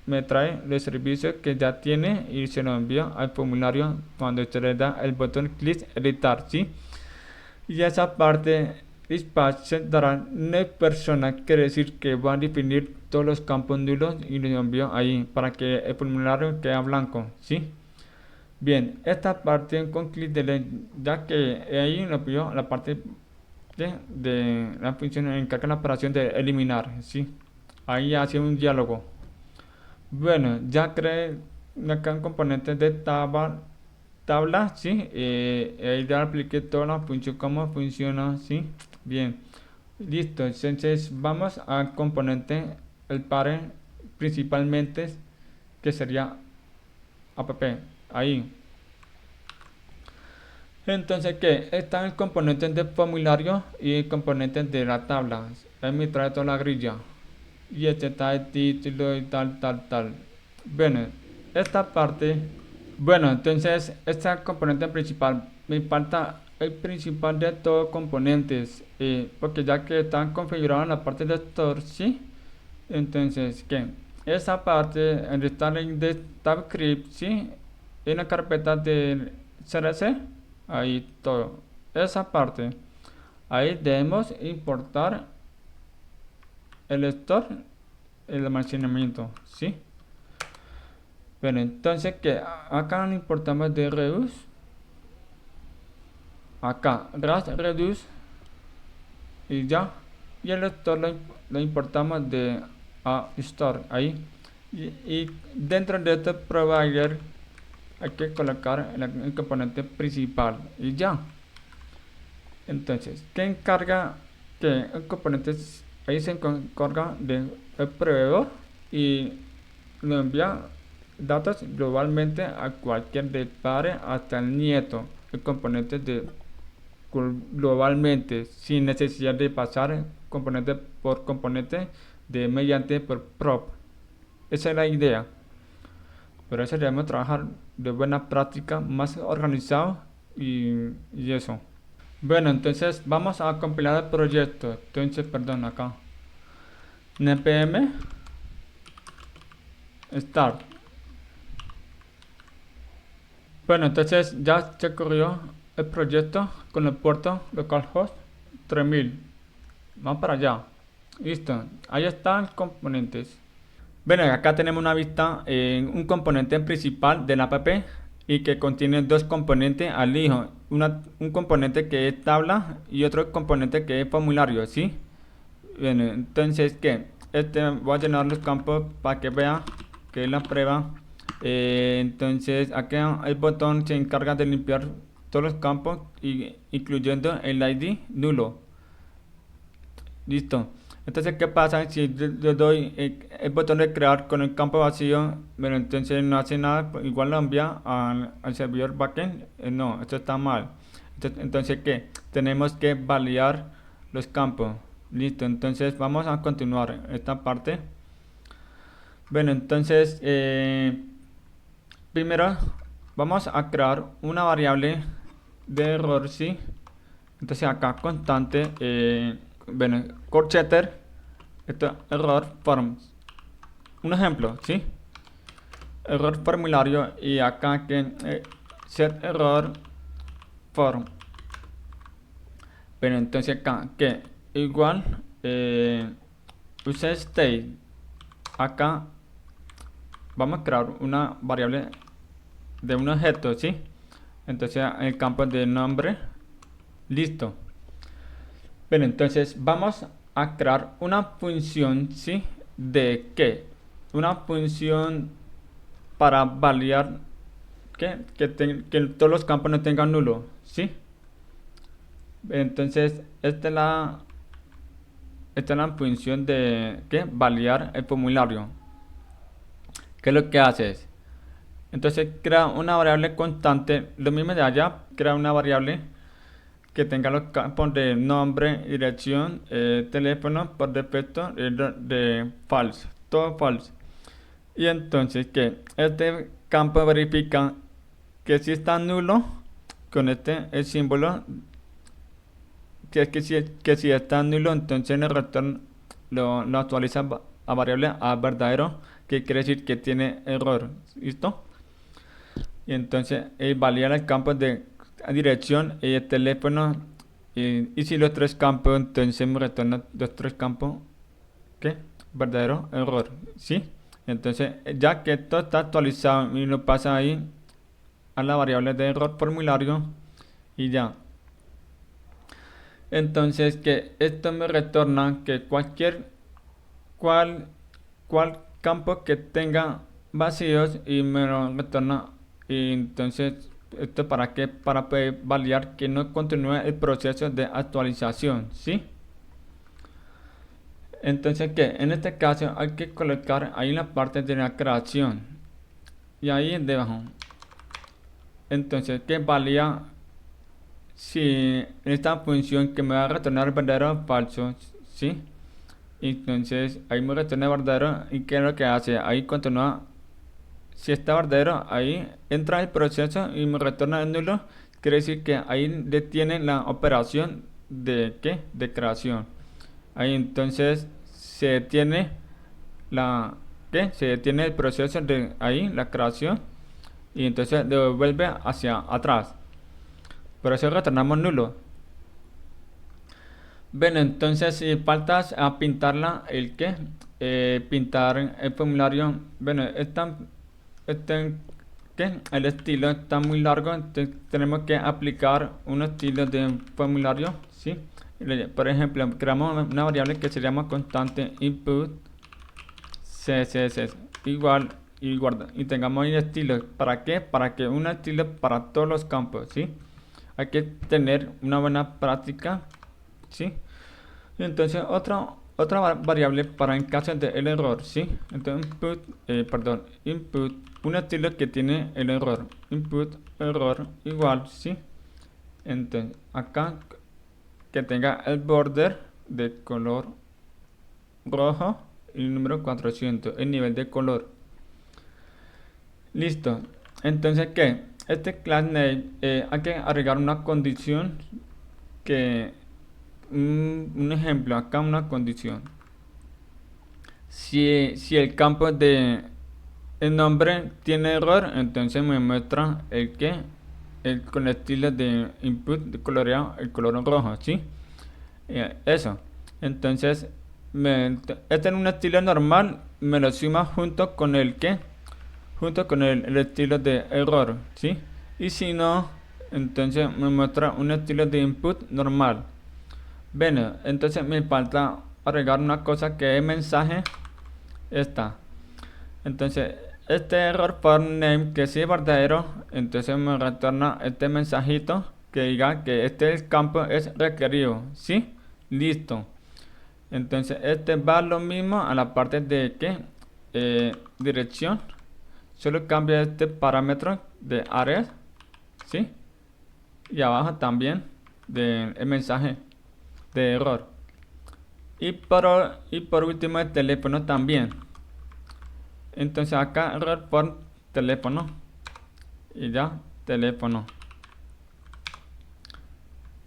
S1: me trae el servicio que ya tiene y se lo envía al formulario cuando usted le da el botón clic editar, ¿sí? Y esa parte dispatch se dará una persona, quiere decir que va a definir todos los campos nulos y los envío ahí para que el formulario quede blanco, ¿sí? Bien, esta parte con clic de ya que ahí lo pidió la parte de la función encarga la operación de eliminar, ¿sí? Ahí hace un diálogo. Bueno, ya creé acá un componente de tabla, ¿sí? Ahí ya apliqué toda la función, cómo funciona, ¿sí? Bien, listo. Entonces vamos al componente, el parent, principalmente, que sería app, ahí. Entonces, ¿qué? Está el componente de formulario y el componente de la tabla. Ahí me trae toda la grilla. Y este está el título y tal. Bueno, esta parte, bueno, entonces este es el componente principal. Me falta el principal de todos los componentes, porque ya que están configurados en la parte de store, ¿sí? Entonces, ¿qué? Esa parte, en está el de TabScript, ¿sí? En la carpeta de CRC, ahí todo. Esa parte, ahí debemos importar el store, el almacenamiento, ¿sí? Pero entonces que acá no importamos de reduce, acá reduce y ya, y el store lo importamos de store ahí, y dentro de este provider hay que colocar el componente principal y ya. Entonces, ¿qué encarga? Que el componente ahí se encarga del proveedor y lo envía datos globalmente a cualquier de padre hasta el nieto. El componente de globalmente sin necesidad de pasar componente por componente de mediante por prop. Esa es la idea. Pero eso debemos trabajar de buena práctica, más organizado y eso. Bueno, entonces vamos a compilar el proyecto. Entonces, perdón, acá. npm start. Bueno, entonces ya se corrió el proyecto con el puerto localhost 3000. Vamos para allá. Listo. Ahí están componentes. Bueno, acá tenemos una vista en un componente principal de la app y que contiene dos componentes al hijo. Un componente que es tabla y otro componente que es formulario, ¿sí? Bueno, entonces, ¿qué? Voy a llenar los campos para que vea que es la prueba. Entonces, aquí el botón se encarga de limpiar todos los campos, incluyendo el ID nulo. Listo. Entonces, ¿qué pasa si yo doy el botón de crear con el campo vacío? Bueno, entonces no hace nada, igual lo envía al servidor backend. No, esto está mal. Entonces, ¿qué? Tenemos que validar los campos. Listo, entonces vamos a continuar esta parte. Bueno, entonces, primero vamos a crear una variable de error, ¿sí? Entonces acá constante, bueno, corchetter, esto error forms. Un ejemplo, ¿sí? Error formulario y acá que set error form. Pero entonces acá que igual use state. Acá vamos a crear una variable de un objeto, ¿sí? Entonces en el campo de nombre, listo. Pero entonces vamos a crear una función, ¿sí? ¿De qué? Una función para validar que todos los campos no tengan nulo, ¿sí? Entonces esta es la función de validar el formulario. ¿Qué es lo que haces? Entonces crea una variable constante, lo mismo de allá, crea una variable que tenga los campos de nombre, dirección, teléfono, por defecto de false, todo false. Y entonces que este campo verifica que si está nulo, con el símbolo, que si está nulo, entonces en el return lo actualiza a variable a verdadero, que quiere decir que tiene error. ¿Listo? Y entonces valida el campo de dirección y el teléfono. Y si los tres campos, entonces me retorna los tres campos, ¿qué? Verdadero error, ¿sí? Entonces, ya que esto está actualizado y lo pasa ahí a la variable de error formulario y ya. Entonces, que esto me retorna que cual, cual campo que tenga vacíos y me lo retorna. Y entonces, ¿esto para qué? Para poder validar que no continúe el proceso de actualización, ¿sí? Entonces, ¿qué? En este caso hay que colocar ahí la parte de la creación. Y ahí debajo. Entonces, ¿qué valida si esta función que me va a retornar verdadero o falso? ¿Sí? Entonces, ahí me retorna verdadero. ¿Y qué es lo que hace? Ahí continúa. Si está verdadero, ahí entra el proceso y me retorna el nulo. Quiere decir que ahí detiene la operación de ¿qué? De creación. Ahí entonces se detiene se detiene el proceso de ahí, la creación, y entonces devuelve hacia atrás. Por eso retornamos nulo. Bueno, entonces si faltas a pintarla, pintar el formulario. Bueno, el estilo está muy largo, entonces tenemos que aplicar un estilo de formulario, ¿sí? Por ejemplo, creamos una variable que se llama constante input css igual y tengamos un estilo. ¿Para qué? Para que un estilo para todos los campos, ¿sí? Hay que tener una buena práctica, ¿sí? Y entonces otra variable para en caso de el error, ¿sí? Entonces input un estilo que tiene el error, input error igual, ¿sí? Entonces acá que tenga el border de color rojo y el número 400, el nivel de color. Listo. Entonces, ¿qué? Este class name hay que agregar una condición que... un ejemplo, acá una condición. Si el campo de el nombre tiene error, entonces me muestra el que con el estilo de input de coloreado, el color rojo, ¿sí? Eso. Entonces, este en un estilo normal me lo suma junto con el que, junto con el estilo de error, ¿sí? Y si no, entonces me muestra un estilo de input normal. Bueno, entonces me falta agregar una cosa que es mensaje esta. Entonces, este error for name que si es verdadero, entonces me retorna este mensajito que diga que este campo es requerido, ¿sí? Listo. Entonces, este va lo mismo a la parte de que dirección. Solo cambia este parámetro de áreas, ¿sí? Y abajo también el mensaje de error. Y por último el teléfono también. Entonces acá error por teléfono. Y ya, teléfono.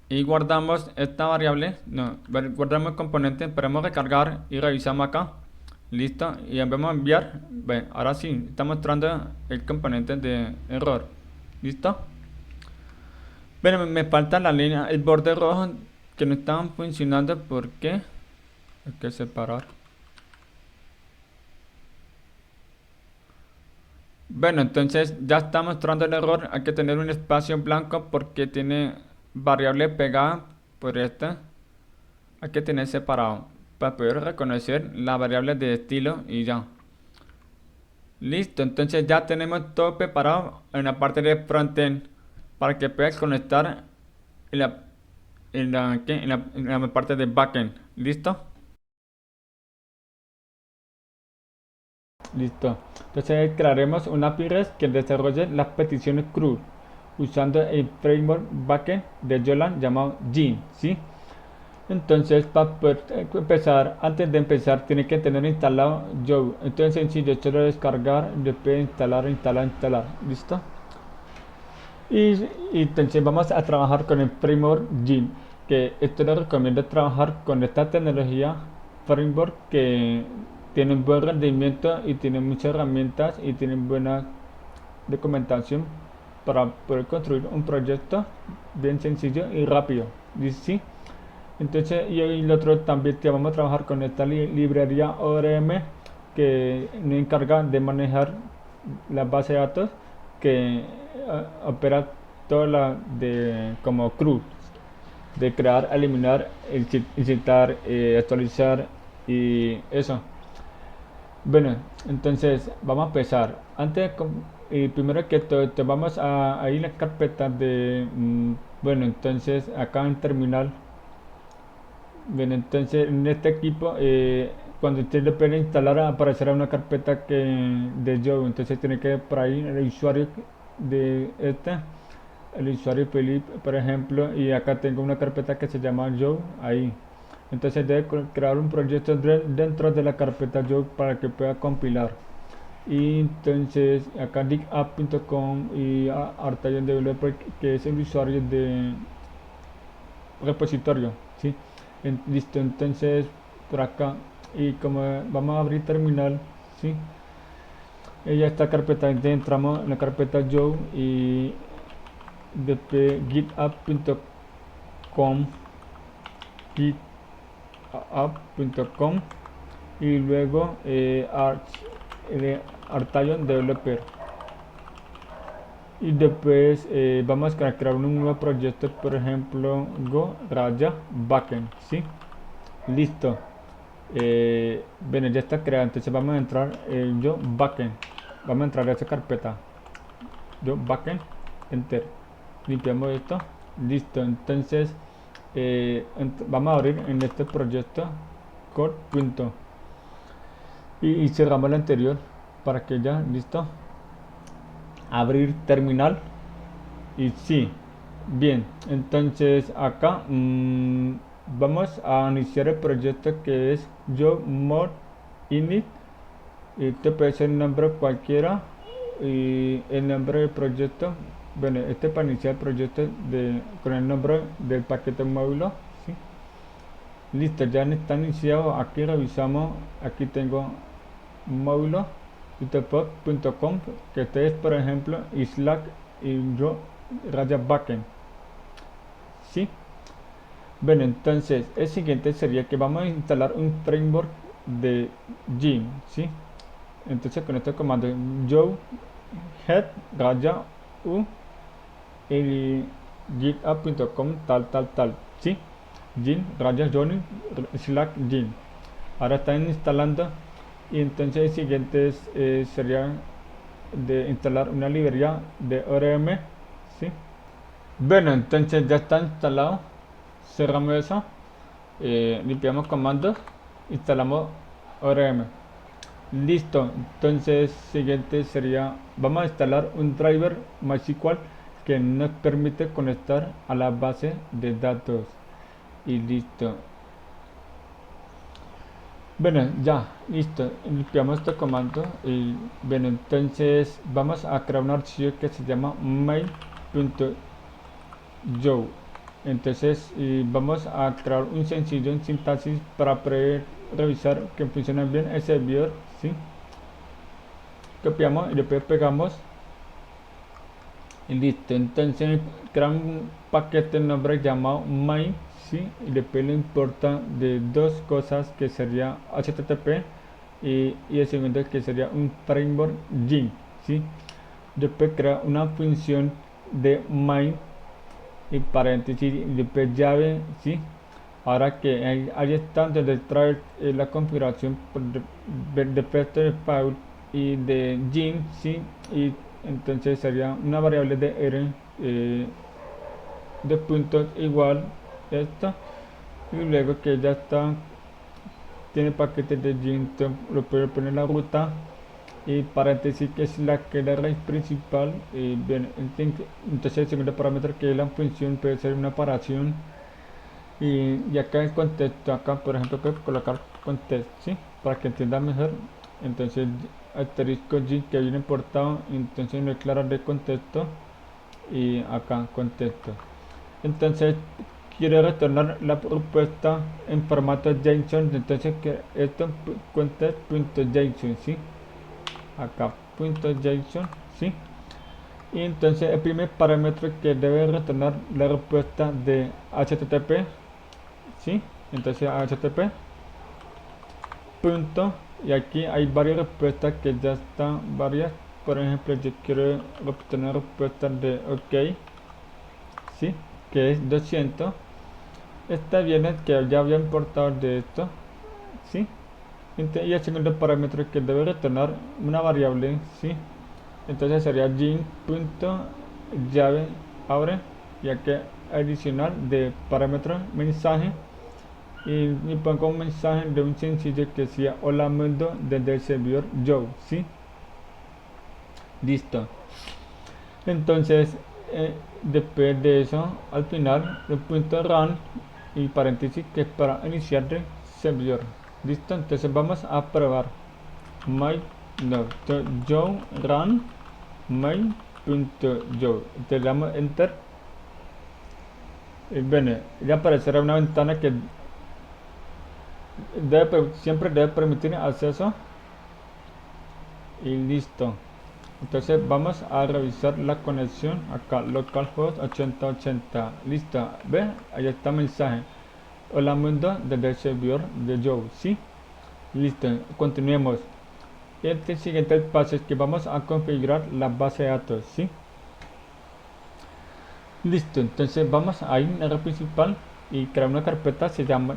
S1: Y guardamos esta variable. No, guardamos el componente, esperamos recargar y revisamos acá. Listo. Y vamos a enviar. Bueno, ahora sí, está mostrando el componente de error. ¿Listo? Bueno, me falta la línea, el borde rojo que no estaban funcionando porque hay que separar. Bueno, entonces ya está mostrando el error. Hay que tener un espacio blanco porque tiene variable pegada por esta. Hay que tener separado para poder reconocer la variable de estilo y ya. Listo, entonces ya tenemos todo preparado en la parte de frontend para que puedas conectar en la parte de backend. ¿Listo? Listo. Entonces crearemos una API que desarrolle las peticiones CRUD usando el framework backend de Golang llamado Gin, ¿sí? Entonces para poder empezar, antes de empezar tiene que tener instalado Joe. Entonces sencillo, solo descargar, después instalar, ¿listo? Y entonces vamos a trabajar con el framework Gin, que esto lo recomiendo trabajar con esta tecnología framework que tiene un buen rendimiento y tiene muchas herramientas y tiene buena documentación para poder construir un proyecto bien sencillo y rápido. ¿Sí? Entonces, y el otro también que vamos a trabajar con esta librería ORM que nos encarga de manejar la base de datos que opera toda la de como CRUD, de crear, eliminar, incitar, actualizar y eso. Bueno, entonces vamos a empezar. Primero que todo, te vamos a ir a la carpeta de, bueno, entonces acá en terminal. Bien, entonces en este equipo, cuando usted le puede instalar, aparecerá una carpeta de Joe. Entonces tiene que por ahí el usuario de el usuario Felipe, por ejemplo, y acá tengo una carpeta que se llama Joe ahí. Entonces debe crear un proyecto dentro de la carpeta Joe para que pueda compilar. Y entonces acá digapp.com y Artayon Developer, que es el usuario de repositorio, ¿sí? Listo, entonces por acá, y como vamos a abrir terminal, ¿sí? Ya esta carpeta, entonces entramos en la carpeta Joe y después gitapp.com y luego Artayon Developer. Y después vamos a crear un nuevo proyecto, por ejemplo Go Raya Backend, ¿sí? Listo. Bueno, ya está creado, entonces vamos a entrar yo Backend, vamos a entrar a esa carpeta yo Backend, enter, limpiamos esto, listo. Entonces vamos a abrir en este proyecto core punto y cerramos el anterior para que ya, listo, abrir terminal. Y sí, bien, entonces acá vamos a iniciar el proyecto que es yo mod init. Este puede ser un nombre cualquiera, y el nombre del proyecto, bueno, este para iniciar el proyecto con el nombre del paquete módulo, ¿sí? Listo, ya está iniciado. Aquí revisamos, aquí tengo módulo tutepod.com, que este es por ejemplo Slack y yo raya backend, ¿sí? Bueno, entonces el siguiente sería que vamos a instalar un framework de Gin, ¿sí? Entonces con este comando yo head raya u el github.com tal, ¿sí? Gin raya johnny slack Gin. Ahora están instalando y entonces el siguiente sería de instalar una librería de ORM, ¿sí? Bueno, entonces ya está instalado. Cerramos eso, limpiamos comandos, instalamos ORM. Listo, entonces siguiente sería, vamos a instalar un driver MySQL que nos permite conectar a la base de datos. Y listo. Bueno, ya, listo, limpiamos este comando y bueno, entonces vamos a crear un archivo que se llama main.jo. Entonces vamos a crear un sencillo en sintaxis para poder revisar que funciona bien el servidor, ¿sí? Copiamos y después pegamos y listo. Entonces creamos un paquete de nombre llamado main, ¿sí? Y después le importa de dos cosas que sería http y el segundo que sería un framework Gin, ¿sí? Después crea una función de main y paréntesis y después llave, ¿sí? Ahora que ahí está donde trae la configuración de defecto de Paul y de Gin, ¿sí? Y entonces sería una variable de R de puntos igual esto, y luego que ya está, tiene paquetes de Gin, lo puede poner la ruta y paréntesis que es la que es la raíz principal. Bien, entonces el segundo parámetro que es la función puede ser una operación y acá el contexto, acá por ejemplo puedo colocar contexto, ¿sí? Para que entienda mejor. Entonces asterisco G que viene importado, entonces no declarar de contexto y acá contexto. Entonces quiere retornar la propuesta en formato JSON, entonces que esto context.json, ¿sí? Acá .json, ¿sí? Y entonces el primer parámetro que debe retornar la respuesta de HTTP, ¿sí? Entonces HTTP punto, y aquí hay varias respuestas que ya están varias. Por ejemplo, yo quiero obtener respuesta de OK, ¿sí? Que es 200. Esta viene que ya había importado de esto, ¿sí? Y el segundo parámetro que debe retornar una variable, ¿sí? Entonces sería gin.llave abre, ya que adicional de parámetro mensaje y pongo un mensaje de un sencillo que sea hola mundo desde el servidor yo, ¿sí? Listo. Entonces después de eso al final el punto run y paréntesis que es para iniciar el servidor. Listo, entonces vamos a probar yo run main.yo, te damos enter y bueno, ya aparecerá una ventana que siempre debe permitir acceso y listo. Entonces vamos a revisar la conexión acá, localhost 8080, listo, ve, ahí está el mensaje, hola mundo desde el servidor de yo, ¿sí? Listo, continuemos. El siguiente paso es que vamos a configurar la base de datos, ¿sí? Listo, entonces vamos a ir a la principal y crear una carpeta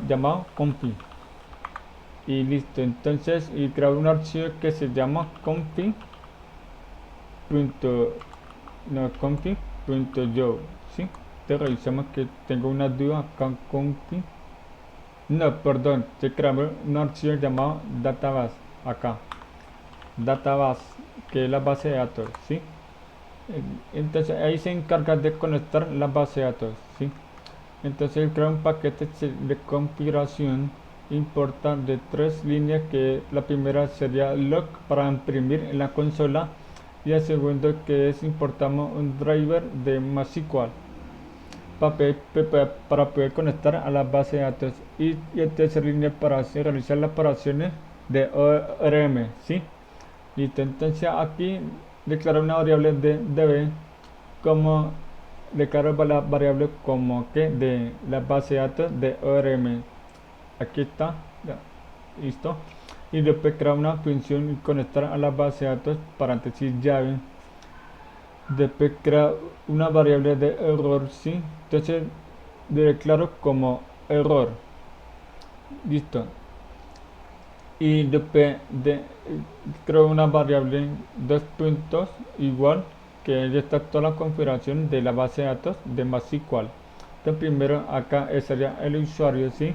S1: llamado config. Y listo, entonces y crear un archivo que se llama config.yo, ¿sí? Te revisamos que tengo una duda acá, config. No, perdón, te creamos un archivo llamado database acá. Database, que es la base de datos, ¿sí? Entonces ahí se encarga de conectar la base de datos, ¿sí? Entonces crea un paquete de configuración, importa de 3 líneas, que la primera sería log para imprimir en la consola Y el segundo que es importamos un driver de MySQL para poder conectar a la base de datos. Y el tercer línea para realizar las operaciones de ORM, ¿sí? Listo, entonces aquí declaro una variable de db como declaro la variable como que de la base de datos de ORM. Aquí está, ya, listo. Y después crear una función y conectar a la base de datos, paréntesis llave. Después crear una variable de error, sí. Entonces declaro como error, listo. Y después creo una variable dos puntos igual que ya está toda la configuración de la base de datos de MySQL. Entonces primero acá sería el usuario, sí.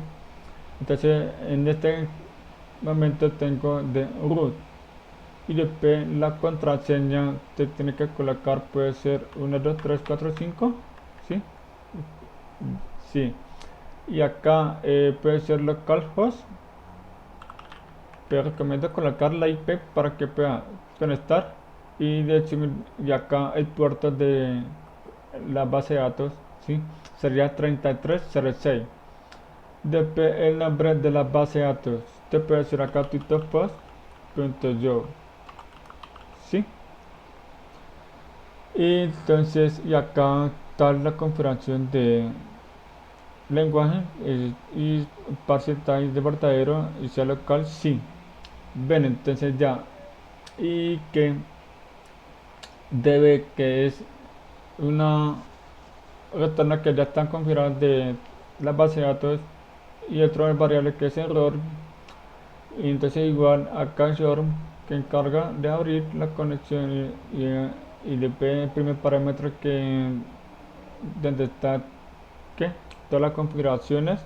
S1: Entonces en este momento tengo de root y después la contraseña te tiene que colocar, puede ser 1 2 3 4 5, sí, sí. Y acá puede ser localhost, pero recomiendo colocar la IP para que pueda conectar. Y de hecho, y acá el puerto de la base de datos, ¿sí? Sería 3306. Después el nombre de la base de datos, te puede decir acá titopost.yo, ¿sí? Y entonces, y acá está la configuración de lenguaje y parcial de verdadero y sea local, sí. Ven, entonces ya. Y que debe, que es una retorno que ya están configuradas de la base de datos, y otro variable que es error. Y entonces igual acá error que encarga de abrir la conexión y le pide el primer parámetro que donde está que todas las configuraciones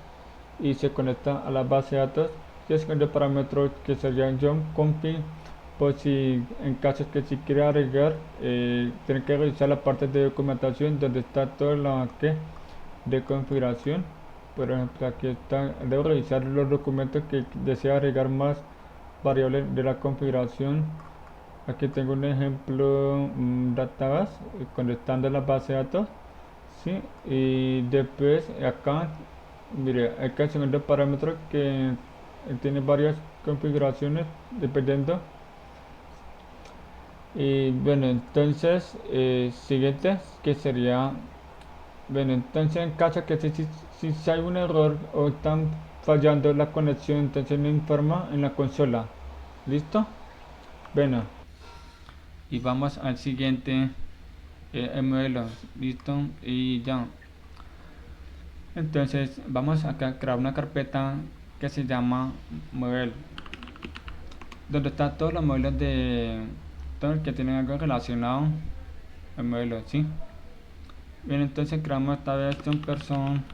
S1: y se conecta a la base de datos. Y el segundo parámetro que sería jump config, pues si en caso que si quiere agregar, tiene que revisar la parte de documentación donde está toda la que de configuración. Por ejemplo, aquí está, debo revisar los documentos que desea agregar más variables de la configuración. Aquí tengo un ejemplo, database, conectando la base de datos, ¿sí? Y después acá, mire, acá el segundo parámetro que tiene varias configuraciones dependiendo. Y bueno, entonces siguiente que sería, bueno, entonces en caso que si hay un error o están fallando la conexión, entonces me informa en la consola. ¿Listo? Bueno, y vamos al siguiente modelo. ¿Listo? Y ya. Entonces vamos a crear una carpeta que se llama model, donde están todos los modelos de todo el que tienen algo relacionado al modelo, ¿sí? Bien, entonces creamos esta vez un person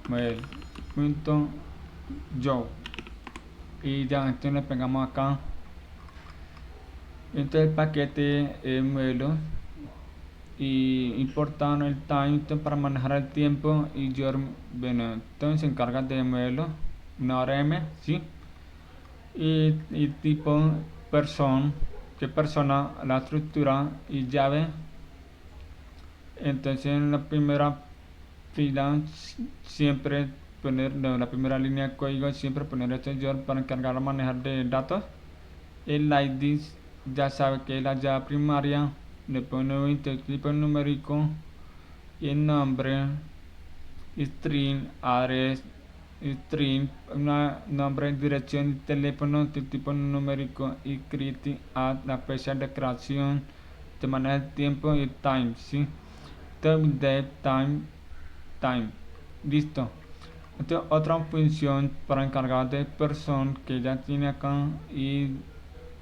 S1: model.yo y ya, entonces le pegamos acá. Entonces el paquete modelo y importando el time para manejar el tiempo. Y yo, bueno, entonces se encarga de modelo una ORM, ¿sí? Y tipo person, que persona, la estructura y llave. Entonces en la primera fila siempre poner, no, la primera línea de código siempre poner este yo para encargar a manejar de datos. El ID ya sabe que es la llave primaria, le pone un tipo numérico y el nombre, string, address, string, una nombre, dirección, teléfono, tipo numérico y criti a la fecha de creación, de maneja el tiempo y time, ¿sí? Time, listo. Entonces, otra función para encargar de person que ya tiene acá, y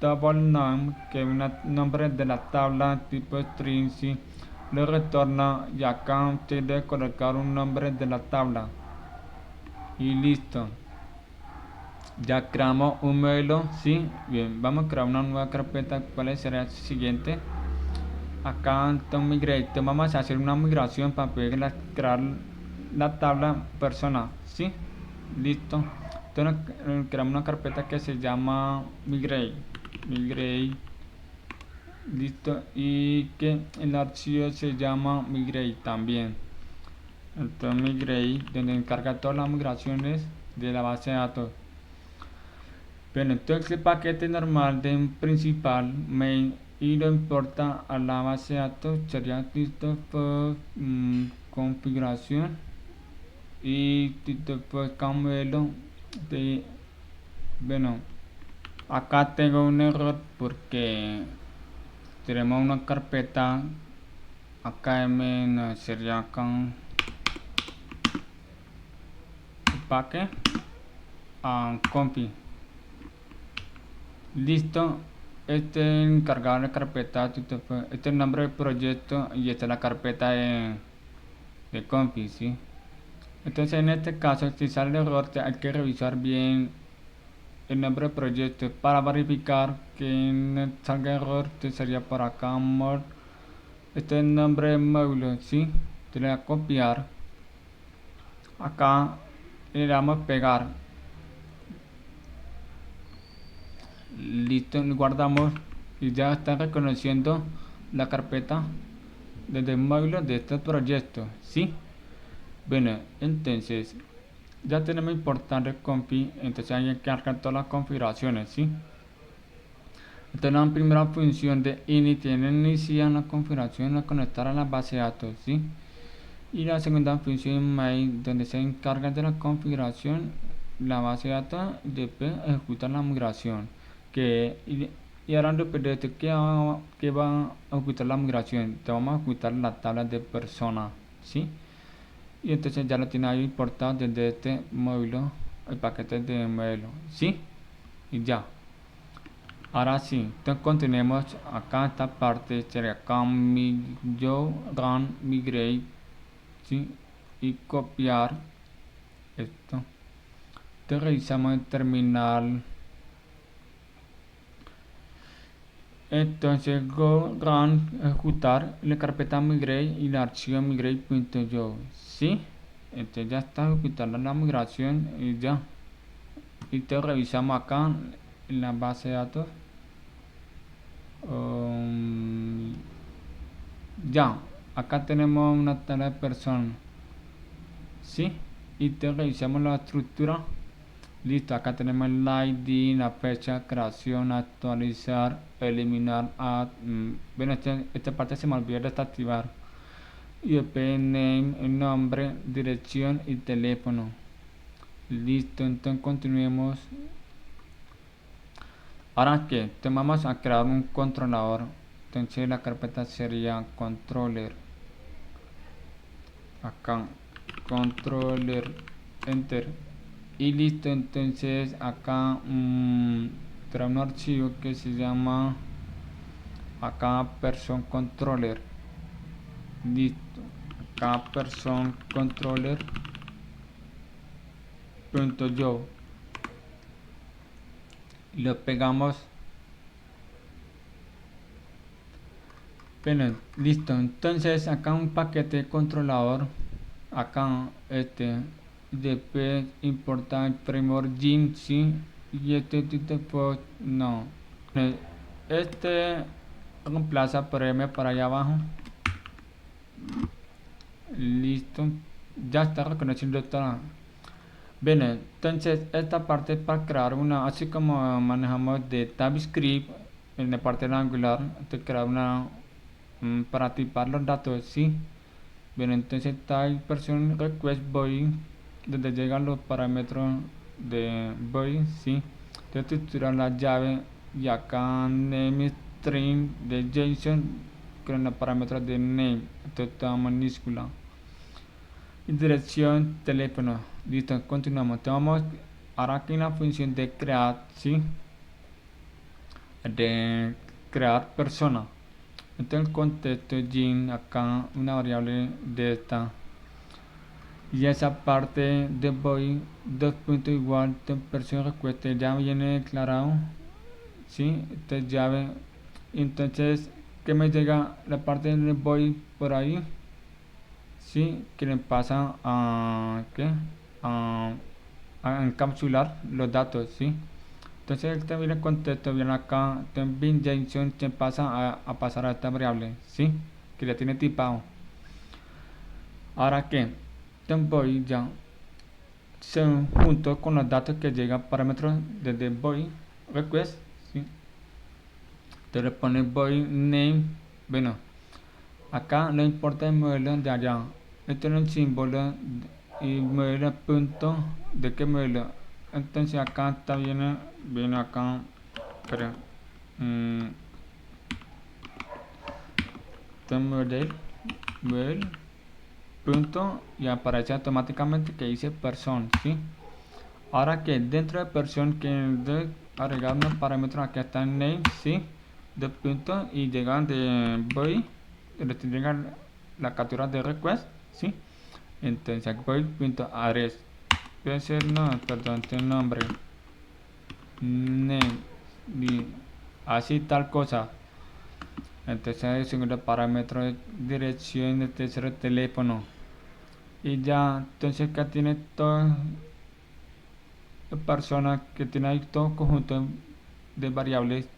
S1: double name, que es un nombre de la tabla tipo string, ¿sí? Le retorna, y acá usted debe colocar un nombre de la tabla y listo. Ya creamos un modelo, ¿sí? Bien, vamos a crear una nueva carpeta. ¿Cuál será el siguiente? Acá en migrate vamos a hacer una migración para poder crear la tabla persona, ¿sí? Listo. Entonces creamos una carpeta que se llama migrate listo, y que el archivo se llama migrate también. Entonces migrate, donde encarga todas las migraciones de la base de datos. Bueno, entonces el paquete normal de principal main y lo importa a la base de datos sería listo por configuración y listo por modelo de, bueno, acá tengo un error porque tenemos una carpeta AKM, no, sería con paquete config. Listo, este es encargado de la carpeta, este es el nombre del proyecto y esta es la carpeta de config, ¿sí? Entonces en este caso, si sale el error, hay que revisar bien el nombre del proyecto para verificar que no salga error. Este sería por acá mod, este es el nombre del módulo, ¿sí? Te le voy a copiar acá y le damos pegar. Listo, lo guardamos y ya está reconociendo la carpeta desde el módulo de este proyecto, ¿sí? Bueno, entonces ya tenemos importante el config, entonces hay que cargar todas las configuraciones, ¿sí? Entonces la primera función de init tiene iniciar una configuración a conectar a la base de datos, ¿sí? Y la segunda función main, donde se encarga de la configuración la base de datos, después ejecutar la migración, y ahora depende de qué va a ejecutar la migración. Te vamos a ejecutar la tabla de persona, ¿sí? Y entonces ya lo tiene ahí importado desde este módulo, el paquete de modelo, ¿sí? Y ya. Ahora sí, entonces continuemos acá esta parte, sería yo run migrate, ¿sí? Y copiar esto. Entonces revisamos el terminal. Entonces go run ejecutar la carpeta migrate y el archivo migrate.yo, ¿sí? Entonces ya está ejecutando la migración y ya. Y te revisamos acá en la base de datos. Ya, acá tenemos una tabla de personas, ¿sí? Y te revisamos la estructura. Listo, acá tenemos el ID, la fecha, creación, actualizar, eliminar, bueno, esta parte se me olvidó desactivar. Y después name, el nombre, dirección y teléfono. Listo, entonces continuemos. Ahora que vamos a crear un controlador, entonces la carpeta sería controller. Acá controller, enter, y listo. Entonces acá trae un archivo que se llama acá person controller. Listo, acá person controller .yo, lo pegamos. Bueno, listo, entonces acá un paquete controlador, acá después importar el framework Gin, ¿sí? Y este tipo no, este reemplaza por M para allá abajo. Listo, ya está reconociendo toda. Bien, entonces esta parte es para crear una, así como manejamos de TypeScript en la parte de Angular, de crear una para tipar los datos, ¿sí? Bien, entonces type person request body, donde llegan los parámetros de body, ¿sí? Entonces estructurar la llave y acá name string de JSON con los parámetros de name, entonces toda minúscula. Y dirección, teléfono. Listo, continuamos. Vamos ahora aquí en la función de crear, ¿sí? De crear persona. Entonces el contexto Gin, acá una variable de esta, y esa parte de void 2 puntos igual de persona request ya viene declarado, ¿sí? Entonces llave, entonces que me llega la parte del void por ahí, ¿sí? Que le pasa a ¿qué? a encapsular los datos, ¿sí? Entonces este viene el contexto, viene acá, entonces bin JSON que pasa a pasar a esta variable, ¿sí? Que ya tiene tipado. Ahora que, entonces voy ya, junto con los datos que llegan parámetros desde void request, ¿sí? Entonces le pone void name, bueno, acá no importa el modelo de allá, este es el símbolo y modelo punto, ¿de qué modelo? Entonces acá está viene acá, espera, model punto y aparece automáticamente que dice person, ¿sí? Ahora que dentro de person que de agregar unos parámetros, aquí está el name, ¿sí? De punto y llegan de void, llegan la captura de request, ¿sí? Entonces void punto address, puede ser no, perdón, el nombre, name, así tal cosa. Entonces el segundo parámetro de dirección, el tercero teléfono. Y ya, entonces acá tiene toda persona que tiene ahí todo conjunto de variables.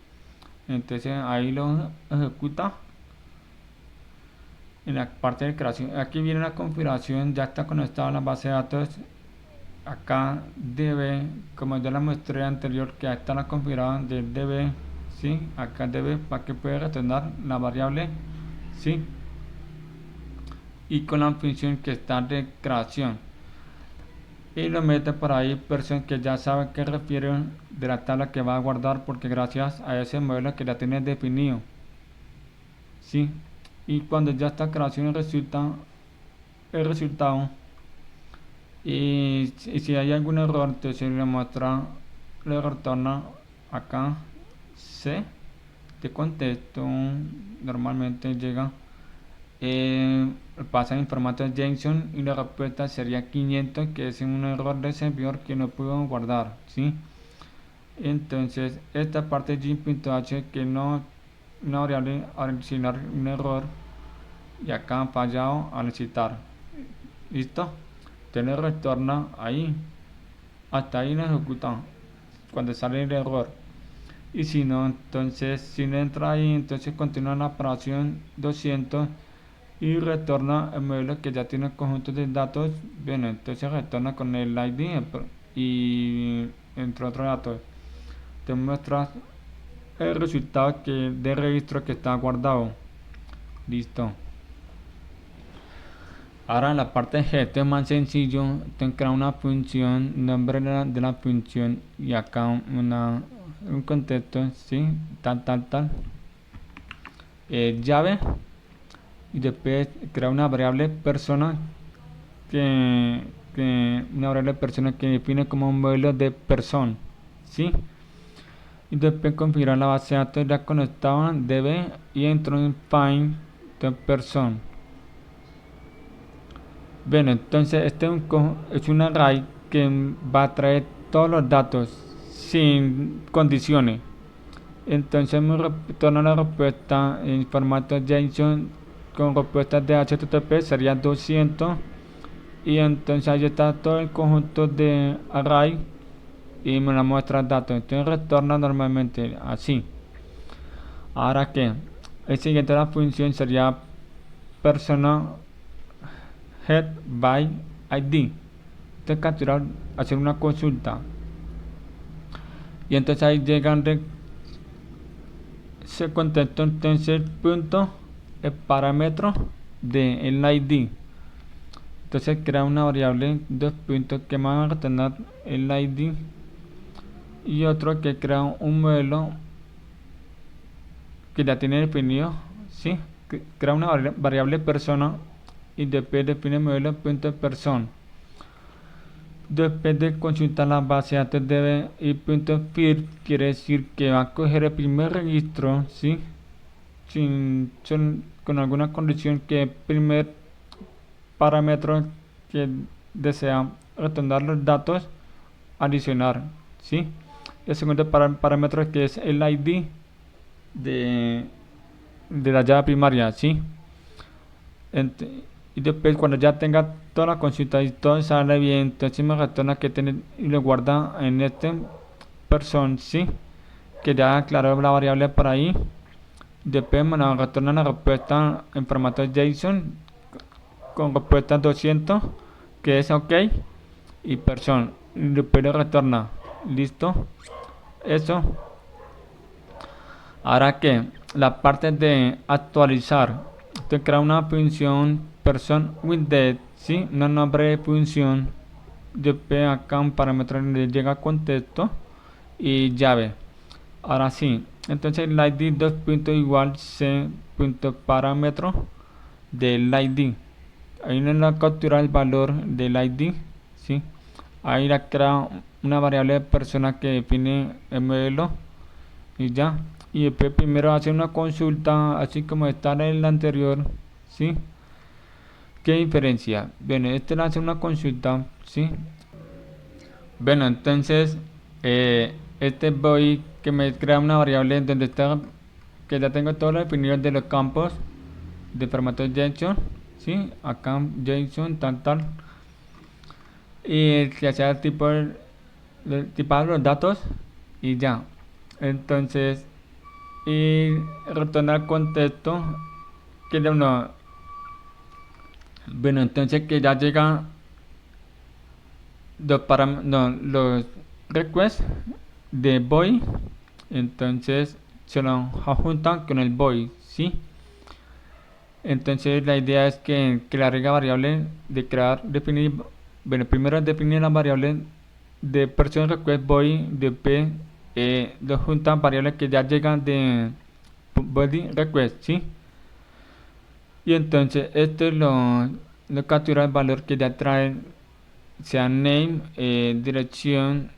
S1: Entonces ahí lo ejecuta en la parte de creación. Aquí viene la configuración, ya está conectado a la base de datos. Acá debe, como ya la mostré anterior, que está la configuración del db, ¿sí? Acá debe para que pueda retornar la variable, ¿sí? Y con la función que está de creación y lo mete por ahí person que ya sabe que refiere de la tabla que va a guardar, porque gracias a ese modelo que ya tiene definido, ¿sí? Y cuando ya está creación resulta el resultado y si hay algún error, entonces le muestra, le retorna acá C de contexto, normalmente llega, pasa en formato JSON y la respuesta sería 500, que es un error de servidor que no pudo guardar, ¿sí? Entonces esta parte de gin.h que no una variable al citar un error y acá han fallado al citar, listo, entonces retorna ahí, hasta ahí no ejecuta cuando sale el error. Y si no, entonces si no entra ahí, entonces continúa la operación 200 y retorna el modelo que ya tiene el conjunto de datos. Bueno, entonces retorna con el ID y entre otros datos te muestra el resultado que de registro que está guardado, listo. Ahora en la parte de GT es más sencillo, tengo que crear una función, nombre de la función y acá un contexto, ¿sí? Tal, llave, y después crear una variable persona que define como un modelo de persona, ¿sí? Y después configurar la base de datos ya conectada db y entro en find de person. Bueno, entonces este es un array que va a traer todos los datos sin condiciones. Entonces me retorna la respuesta en formato JSON con respuestas de HTTP, sería 200, y entonces ahí está todo el conjunto de array y me la muestra datos. Entonces retorna normalmente así. Ahora que el siguiente de la función sería persona head by id. Entonces capturar, hacer una consulta y entonces ahí llegan de se contexto, entonces punto el parámetro de el id. Entonces crea una variable dos puntos que van a retornar el id y otro que crea un modelo que ya tiene definido, ¿sí? Crea una variable persona y después define el modelo punto person. Después de consultar la base de datos debe y punto .first quiere decir que va a coger el primer registro, ¿sí? Con alguna condición que el primer parámetro que desea retornar los datos adicionar, ¿sí? El segundo parámetro que es el ID de la llave primaria, ¿sí? Y después cuando ya tenga toda la consulta y todo sale bien, entonces me retorna que tiene y lo guarda en este persona, ¿sí? Que ya aclaró la variable por ahí. Después nos retorna la respuesta en formato JSON con respuesta 200, que es OK, y persona. Después le retorna. Listo. Eso. Ahora que la parte de actualizar, te crea una función person with date, ¿sí? Una nombre de función. Después acá un parámetro donde llega contexto y llave. Ahora sí, entonces el id 2 punto igual c punto parámetro del id. Ahí no la captura el valor del id, ¿sí? Ahí la crea una variable de persona que define el modelo y ya. Y después primero hace una consulta así como está en el anterior, ¿sí? ¿Qué diferencia? Bueno, este le hace una consulta, ¿sí? Bueno, entonces este voy que me crea una variable donde está que ya tengo todos los definidos de los campos de formato JSON, ¿sí? Acá JSON tal y que sea el tipo tipar los datos y ya. Entonces y retornar contexto que ya no. Bueno, entonces que ya llega los requests de boy, entonces se lo juntan con el boy, ¿sí? Entonces la idea es que la regla variable de crear, definir, bueno, primero definir la variable de person request boy de p, dos juntan variables que ya llegan de body request, ¿sí? Y entonces esto lo captura el valor que ya trae, sea name, dirección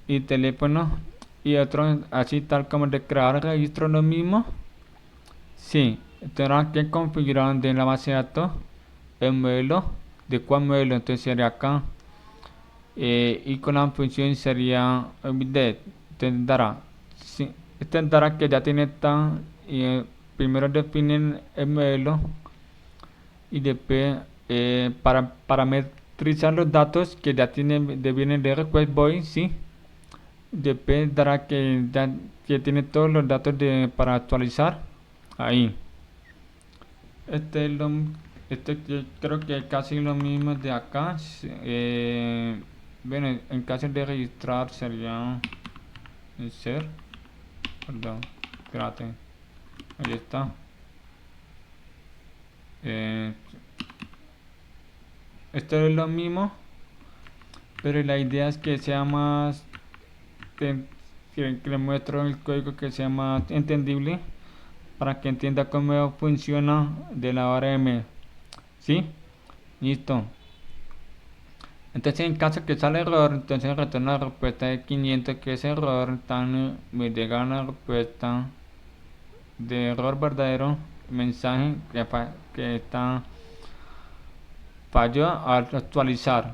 S1: y teléfono y otro así tal como de crear registro lo mismo. Sí, tendrá que configurar de la base de datos el modelo, de cuál modelo, entonces sería acá, y con la función sería update, tendrá, sí, tendrá que ya tiene tan, primero definen el modelo y después para parametrizar los datos que ya vienen de request boy, sí, después dará que ya que tiene todos los datos para actualizar ahí. Este es creo que es casi lo mismo de acá. Bueno, en caso de registrar sería ser, perdón, espérate, ahí está. Eh, Esto es lo mismo, pero la idea es que sea más, que le muestro el código que sea más entendible para que entienda cómo funciona de la ORM. ¿Sí? Listo. Entonces en caso que sale error, entonces retorna la respuesta de 500 que es error, me llega una respuesta de error verdadero, mensaje que está fallo al actualizar,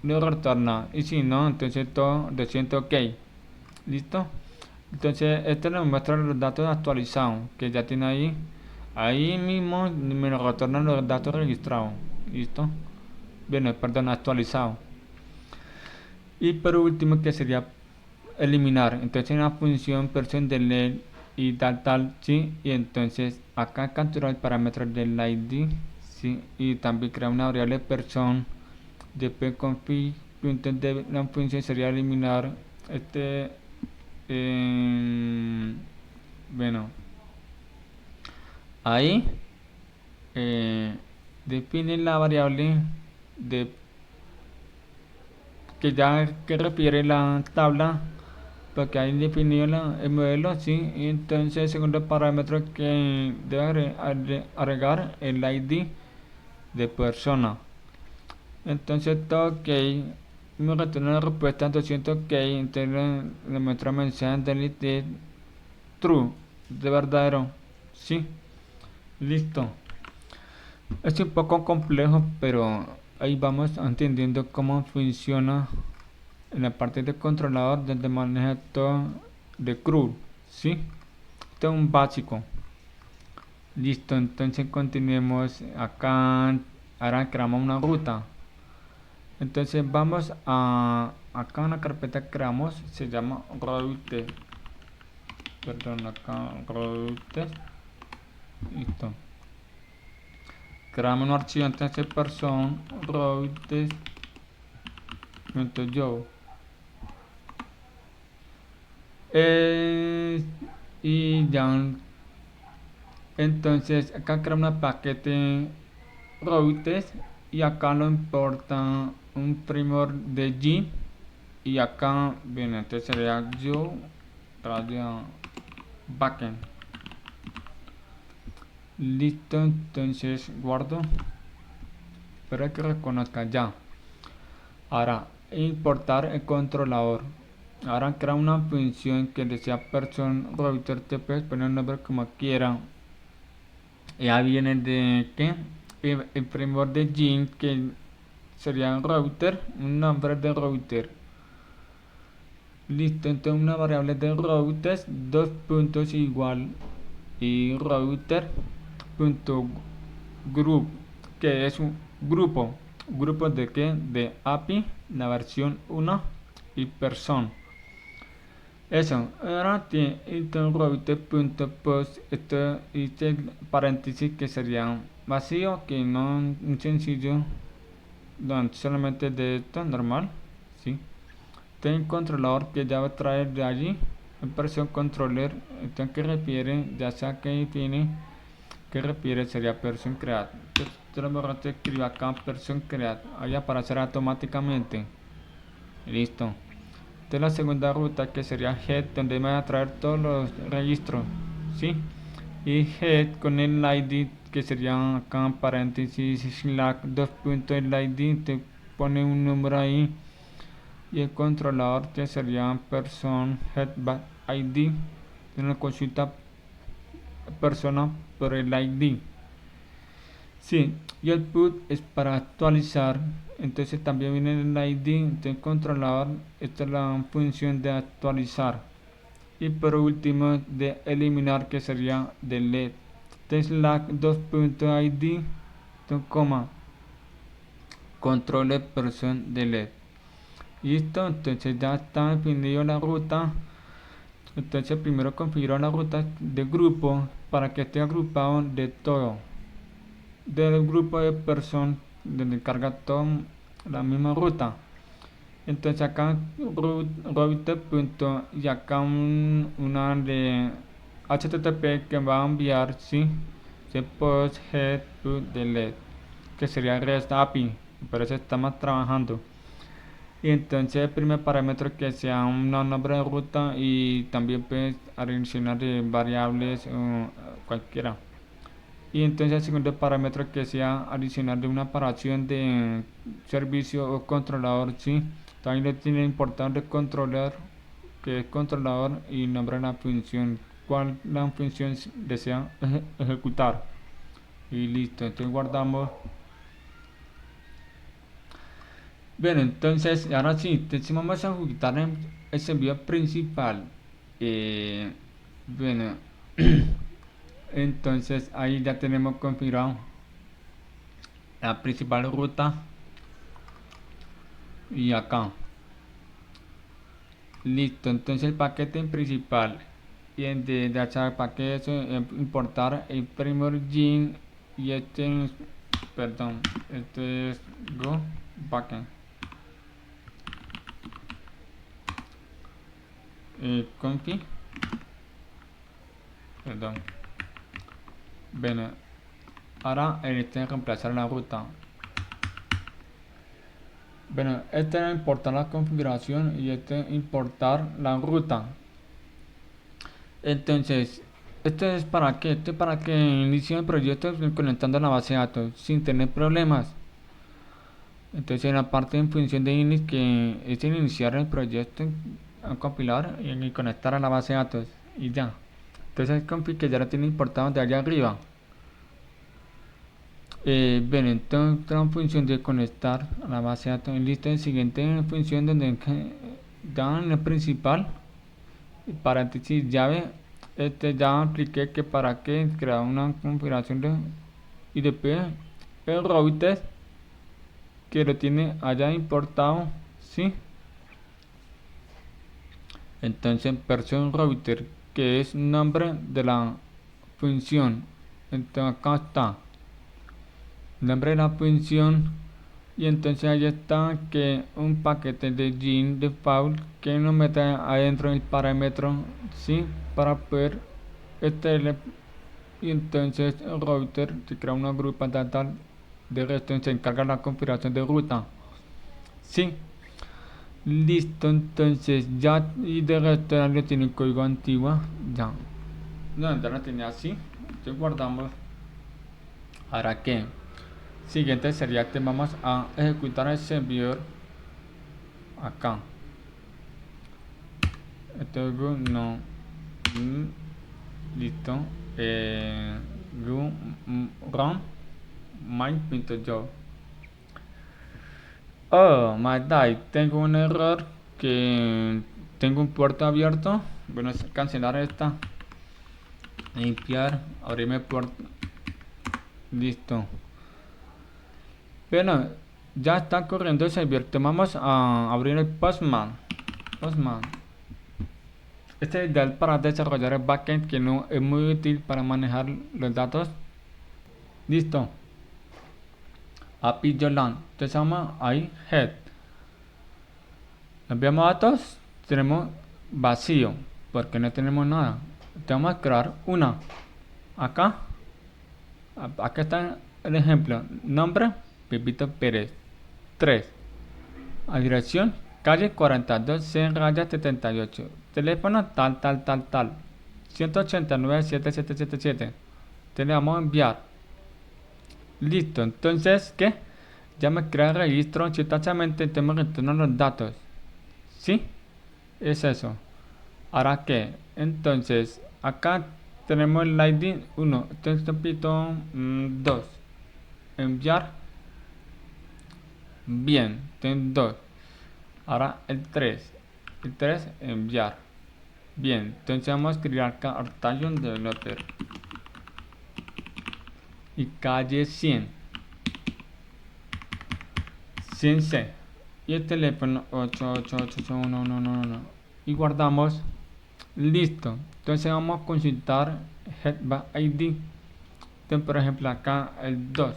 S1: lo retorna y si no, entonces todo 200 OK. ¿Listo? Entonces este nos muestra los datos actualizados que ya tiene ahí mismo me lo retornan los datos registrados. ¿Listo? Bueno, perdón, actualizado. Y por último que sería eliminar, entonces una función person delete y tal, sí, y entonces acá capturar el parámetro del id, sí, y también crear una variable person, después config, de la función sería eliminar bueno, ahí define la variable de que ya que refiere la tabla porque ahí definido el modelo, sí, y entonces el segundo parámetro que debe agregar el id de persona. Entonces todo OK, me retorna la respuesta 200 OK, entonces le muestra mensaje delete true, de verdadero, sí, listo. Es un poco complejo, pero ahí vamos entendiendo cómo funciona en la parte de controlador donde maneja todo de CRUD, ¿sí? Esto es un básico. Listo, entonces continuemos acá. Ahora creamos una ruta. Entonces vamos a acá en la carpeta que creamos se llama route. Perdón, acá route. Listo. Creamos un archivo, entonces person routes.yo. Y ya, entonces acá creamos un paquete routes y acá lo importa un framework de G y acá viene, entonces sería yo radio backend. Listo, entonces guardo, espero que reconozca ya. Ahora importar el controlador. Ahora crea una función que desea person router, te puedes poner el nombre como quiera. Ya viene de que el framework de Gin, que sería router, un nombre de router. Listo, entonces una variable de routers, dos puntos igual y router punto group, que es un grupo. ¿Grupo de qué? De API, la versión 1 y person. Eso, ahora tiene router.post, esto dice paréntesis que sería vacío, que no un sencillo, solamente de esto normal, ¿sí? Tiene controlador que ya va a traer de allí, en versión controller, entonces que refiere, ya sea que tiene, que refiere sería person create. Entonces lo mejor te escribo acá person create, allá para hacer automáticamente. Listo. De la segunda ruta que sería head, donde me va a traer todos los registros, ¿sí? Y head con el ID que sería acá en paréntesis slash 2.id, te pone un número ahí, y el controlador que sería person head ID, una consulta persona por el ID. Sí, y el put es para actualizar, entonces también viene el ID del controlador, esta es la función de actualizar. Y por último de eliminar, que sería delete. Slack 2.id coma control person delete. Listo, entonces ya está definido la ruta. Entonces primero configuro la ruta de grupo para que esté agrupado de todo, del grupo de personas donde carga toda la misma ruta. Entonces acá route y acá una de HTTP que va a enviar, ¿sí? Se post head to delete, que sería REST API, pero eso estamos trabajando. Y entonces el primer parámetro que sea un nombre de ruta, y también puedes adicionar de variables o cualquiera. Y entonces el segundo parámetro que sea adicional de una operación de servicio o controlador, ¿sí? También le tiene importante controlar, que es controlador, y nombra la función, cuál la función desea ejecutar. Y listo, entonces guardamos. Bueno, entonces ahora sí, vamos a ejecutar el servidor principal. Bueno, entonces ahí ya tenemos configurado la principal ruta, y acá listo. Entonces el paquete principal, y el de el paquete importar el primer gin, y este perdón, este es go backend, config, perdón. Bueno, ahora este reemplazar la ruta. Bueno, este es importar la configuración, y este importar la ruta. Entonces, ¿esto es para qué? Esto es para que inicie el proyecto conectando a la base de datos sin tener problemas. Entonces, en la parte en función de init, que es iniciar el proyecto, a compilar y conectar a la base de datos, y ya. Entonces, el config que ya lo tiene importado de allá arriba. Bien, entonces la función de conectar a la base de datos, listo. En siguiente función donde dan el principal, paréntesis llave, ya apliqué que para que crear una configuración de, y después el router que lo tiene allá importado, ¿sí? Entonces person router, que es nombre de la función. Entonces acá está nombre de la función, y entonces ahí está que un paquete de GIN default que nos mete adentro el parámetro, ¿sí? Para poder y entonces el router se crea una grupa tal de resto se encarga la configuración de ruta, ¿sí? Listo, entonces ya, y de resto ya le tiene el código antiguo, ya. No, ya lo tenía así, entonces guardamos. Ahora que siguiente sería que vamos a ejecutar el servidor acá. Entonces no, listo, run my.job. Oh my god, tengo un error, que tengo un puerto abierto. Bueno, es cancelar esta, limpiar, abrirme puerto, listo. Bueno, ya está corriendo el servidor. Vamos a abrir el Postman. Este es ideal para desarrollar el backend, que no es muy útil para manejar los datos. Listo. API Jolan. Entonces vamos ahí, head. Enviamos datos. Tenemos vacío, porque no tenemos nada. Entonces vamos a crear una. Acá está el ejemplo. Nombre, Pepito Pérez. 3. A dirección, calle 42, 100 raya 78. Teléfono tal. 189-7777. Te le vamos a enviar. Listo, entonces, ¿qué? Ya me crea el registro. Exactamente, tenemos que retornar los datos. ¿Sí? Es eso. ¿Ahora qué? Entonces, acá tenemos el ID 1. Texto pito 2. Enviar. Bien, ten 2. Ahora el 3. El 3, enviar. Bien, entonces vamos a crear Cartalion Developer. Y calle 100. 100C. Y el teléfono 88881111. Y guardamos. Listo. Entonces vamos a consultar head.id. Entonces, por ejemplo, acá el 2.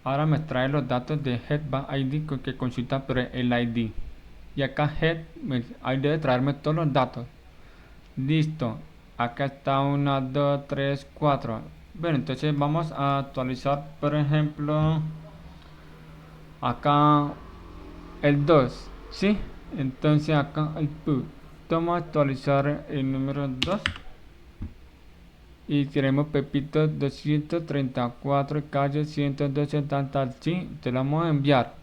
S1: Ahora me trae los datos de head.id que consulta por el ID. Y acá head, ahí debe traerme todos los datos. Listo. Acá está 1, 2, 3, 4. Bueno, entonces vamos a actualizar, por ejemplo, acá el 2. ¿Sí? Entonces acá el put. Vamos a actualizar el número 2. Y queremos Pepito 234, calle 112, tal, sí, te lo vamos a enviar.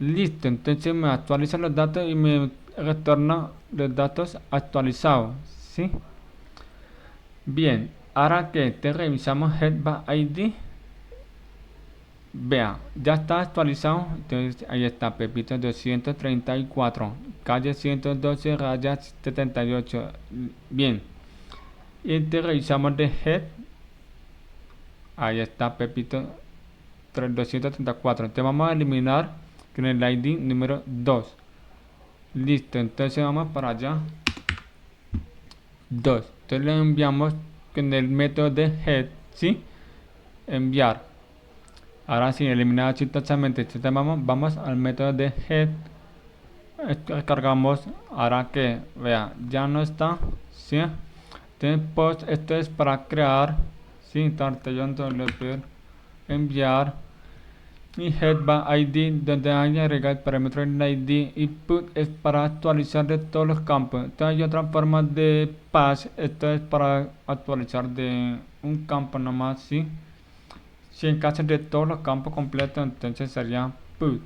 S1: Listo, entonces me actualiza los datos y me retorna los datos actualizados, ¿sí? Bien, ahora que te revisamos head.id, vea, ya está actualizado. Entonces ahí está, Pepito 234, calle 112, raya 78. Bien. Y te revisamos de head. Ahí está, Pepito 234. Entonces vamos a eliminar con el ID número 2. Listo, entonces vamos para allá. 2. Entonces le enviamos con el método de head, ¿sí? Enviar. Ahora sí, eliminar exactamente. Entonces vamos al método de head. Cargamos. Ahora que, vea, ya no está, ¿sí? Entonces post, esto es para crear, ¿sí? Cartellón developer, enviar. Y head.id, donde hay que agregar el parámetro del ID. Y put es para actualizar de todos los campos. Entonces hay otra forma de pass. Esto es para actualizar de un campo nomás, ¿sí? Si en caso de todos los campos completos, entonces sería put.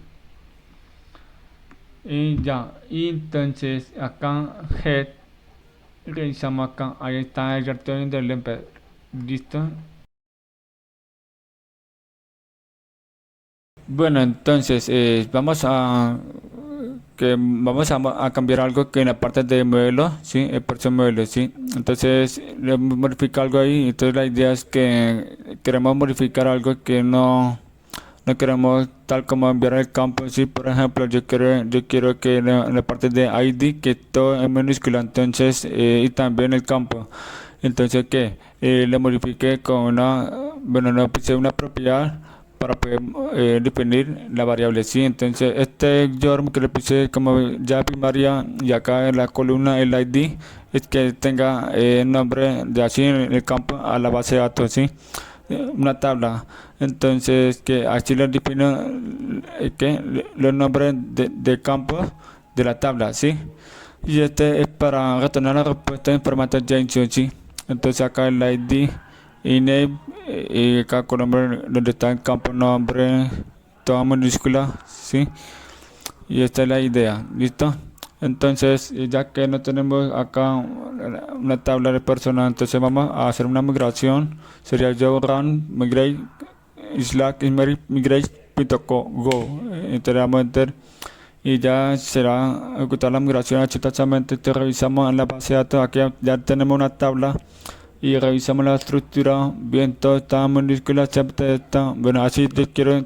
S1: Y ya, y entonces acá head, revisamos acá, ahí está el return del developer. Listo. Bueno, entonces vamos a cambiar algo que en la parte de modelo, sí, el person modelo, sí. Entonces le modifica algo ahí. Entonces la idea es que queremos modificar algo que no no queremos tal como enviar el campo. Si por ejemplo yo quiero que en la parte de ID que todo en minúscula, entonces y también el campo, entonces que le modifique con bueno, no puse una propiedad para poder definir la variable. Sí, entonces yo que le puse como ya primaria y acá en la columna el ID es que tenga nombre de así en el campo a la base de datos. Sí, una tabla. Entonces, que así le defino los nombres de campos de la tabla, ¿sí? Y este es para retornar la respuesta en formato JSON, ¿sí? Entonces acá el ID y name y acá con nombre donde está el campo nombre, toda minúscula, ¿sí? Y esta es la idea, ¿listo? Entonces, ya que no tenemos acá una tabla de personas, entonces vamos a hacer una migración. Sería yo run migrate slash migrate.go. Entonces vamos a enter y ya será ejecutar la migración exitosamente. Te revisamos en la base de datos. Aquí ya tenemos una tabla y revisamos la estructura. Bien, todo está en minúscula, excepto esta. Bueno, así te quiero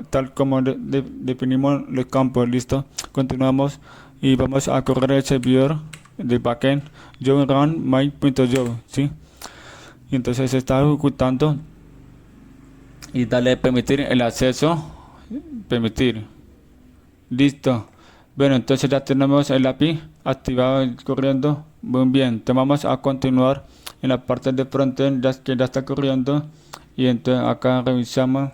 S1: tal como definimos los campos. Listo, continuamos y vamos a correr el servidor del backend yo run my.job, ¿sí? Y entonces se está ejecutando y dale permitir el acceso, permitir, listo. Bueno, entonces ya tenemos el API activado y corriendo muy bien. Entonces vamos a continuar en la parte de frontend que ya está corriendo y entonces acá revisamos.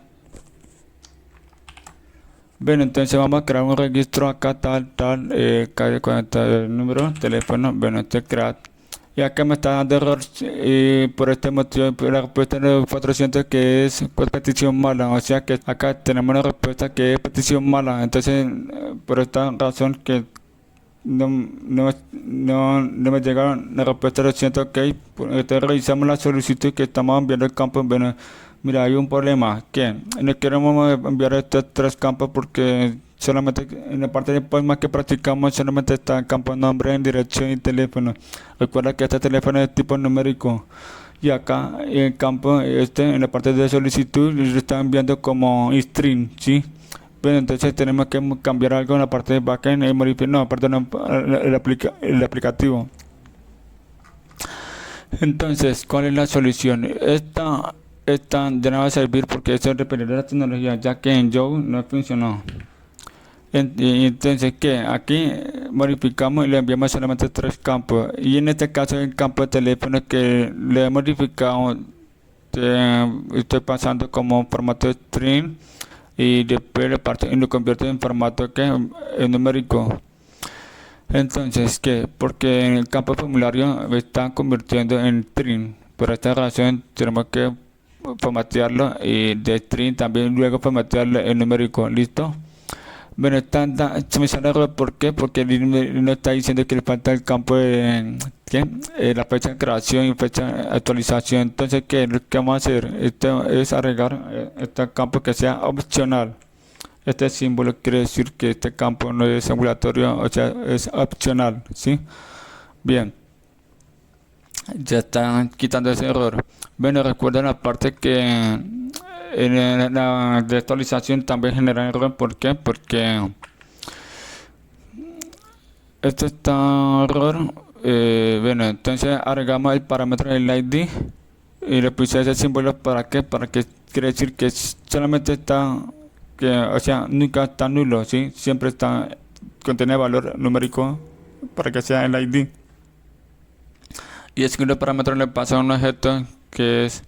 S1: Bueno, entonces vamos a crear un registro acá tal, calle 40 el número, teléfono, bueno, este crear. Y acá me está dando error y por este motivo la respuesta de 400 que es petición mala, o sea que acá tenemos una respuesta que es petición mala. Entonces por esta razón que no me llega la respuesta de 200, ok. Entonces revisamos la solicitud que estamos enviando el campo. Bueno, mira, hay un problema que no queremos enviar estos tres campos porque solamente en la parte de poema que practicamos solamente está el campo nombre, en dirección y teléfono. Recuerda que este teléfono es tipo numérico y acá en el campo en la parte de solicitud lo está enviando como string, ¿sí? Bueno, entonces tenemos que cambiar algo en la parte de backend y modificar, no, perdón, el aplicativo. Entonces, ¿cuál es la solución? Esta ya no va a servir porque esto depende de la tecnología, ya que en Joe no funcionó. Entonces, ¿qué? Aquí modificamos y le enviamos solamente tres campos. Y en este caso, el campo de teléfono que le he modificado, estoy pasando como formato string y después lo convierto en formato en numérico. Entonces, ¿qué? Porque en el campo formulario me están convirtiendo en string. Por esta razón, tenemos que formatearlo y de string también luego formatearlo en numérico. ¿Listo? Bueno, se me sale error. ¿Por qué? Porque no está diciendo que le falta el campo de la fecha de creación y fecha de actualización. Entonces, ¿qué? Lo que vamos a hacer es agregar este campo que sea opcional. Este símbolo quiere decir que este campo no es obligatorio, o sea, es opcional, ¿sí? Bien, ya están quitando ese error. Bueno, recuerden la parte que en la de actualización también genera error. ¿Por qué? Porque esto está error. Bueno, entonces agregamos el parámetro del ID y le puse ese símbolo para qué, para que quiere decir que solamente está, o sea, nunca está nulo, ¿sí? Siempre contiene valor numérico para que sea el ID. Y el segundo parámetro le pasa a un objeto que es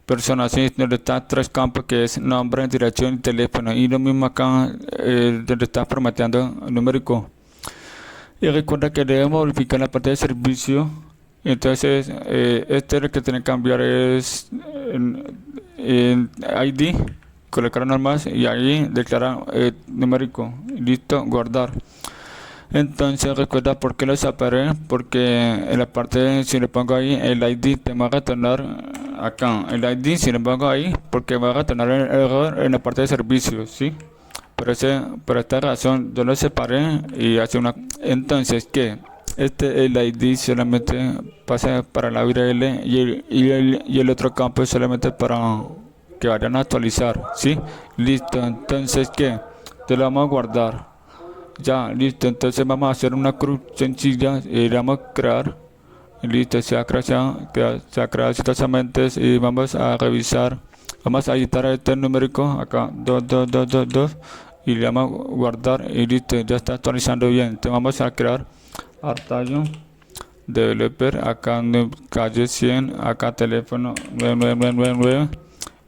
S1: persona, así donde está tres campos que es nombre, dirección y teléfono, y lo mismo acá donde está formateando el numérico. Y recuerda que debemos modificar la parte de servicio. Entonces este es lo que tiene que cambiar es en ID, colocar normal y ahí declarar numérico. Listo, guardar. Entonces recuerda por qué lo separé, porque en la parte si le pongo ahí el ID te va a retornar acá el ID, si le pongo ahí porque va a retornar el error en la parte de servicios, ¿sí? Por esta razón yo lo separé y hace una. Entonces que el ID solamente pasa para la URL y el otro campo es solamente para que vayan a actualizar, ¿sí? Listo, entonces, ¿qué? Te lo vamos a guardar. Ya, listo, entonces vamos a hacer una cruz sencilla y vamos a crear. Listo, se ha creado exitosamente y vamos a revisar. Vamos a editar este numérico acá, 2 y le vamos a guardar y listo, ya está actualizando bien. Entonces vamos a crear Artayo Developer, acá en calle 100, acá teléfono 9999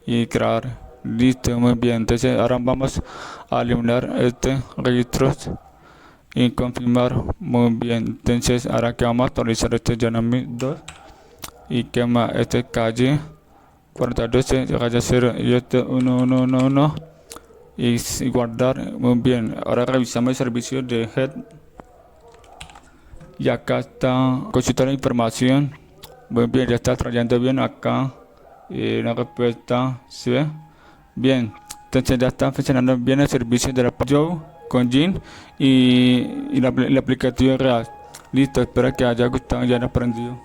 S1: y crear. Listo, muy bien. Entonces ahora vamos a eliminar este registros y confirmar. Muy bien. Entonces ahora que vamos a actualizar este Yanami 2 y que más este calle 42, calle 0 y este 1111 y guardar. Muy bien. Ahora revisamos el servicio de head y acá está con toda la información. Muy bien, ya está trayendo bien acá la respuesta, ¿sí ve? Bien, entonces ya está funcionando bien el servicio de la Joe con Jin y el aplicativo real. Listo, espero que haya gustado y hayan aprendido.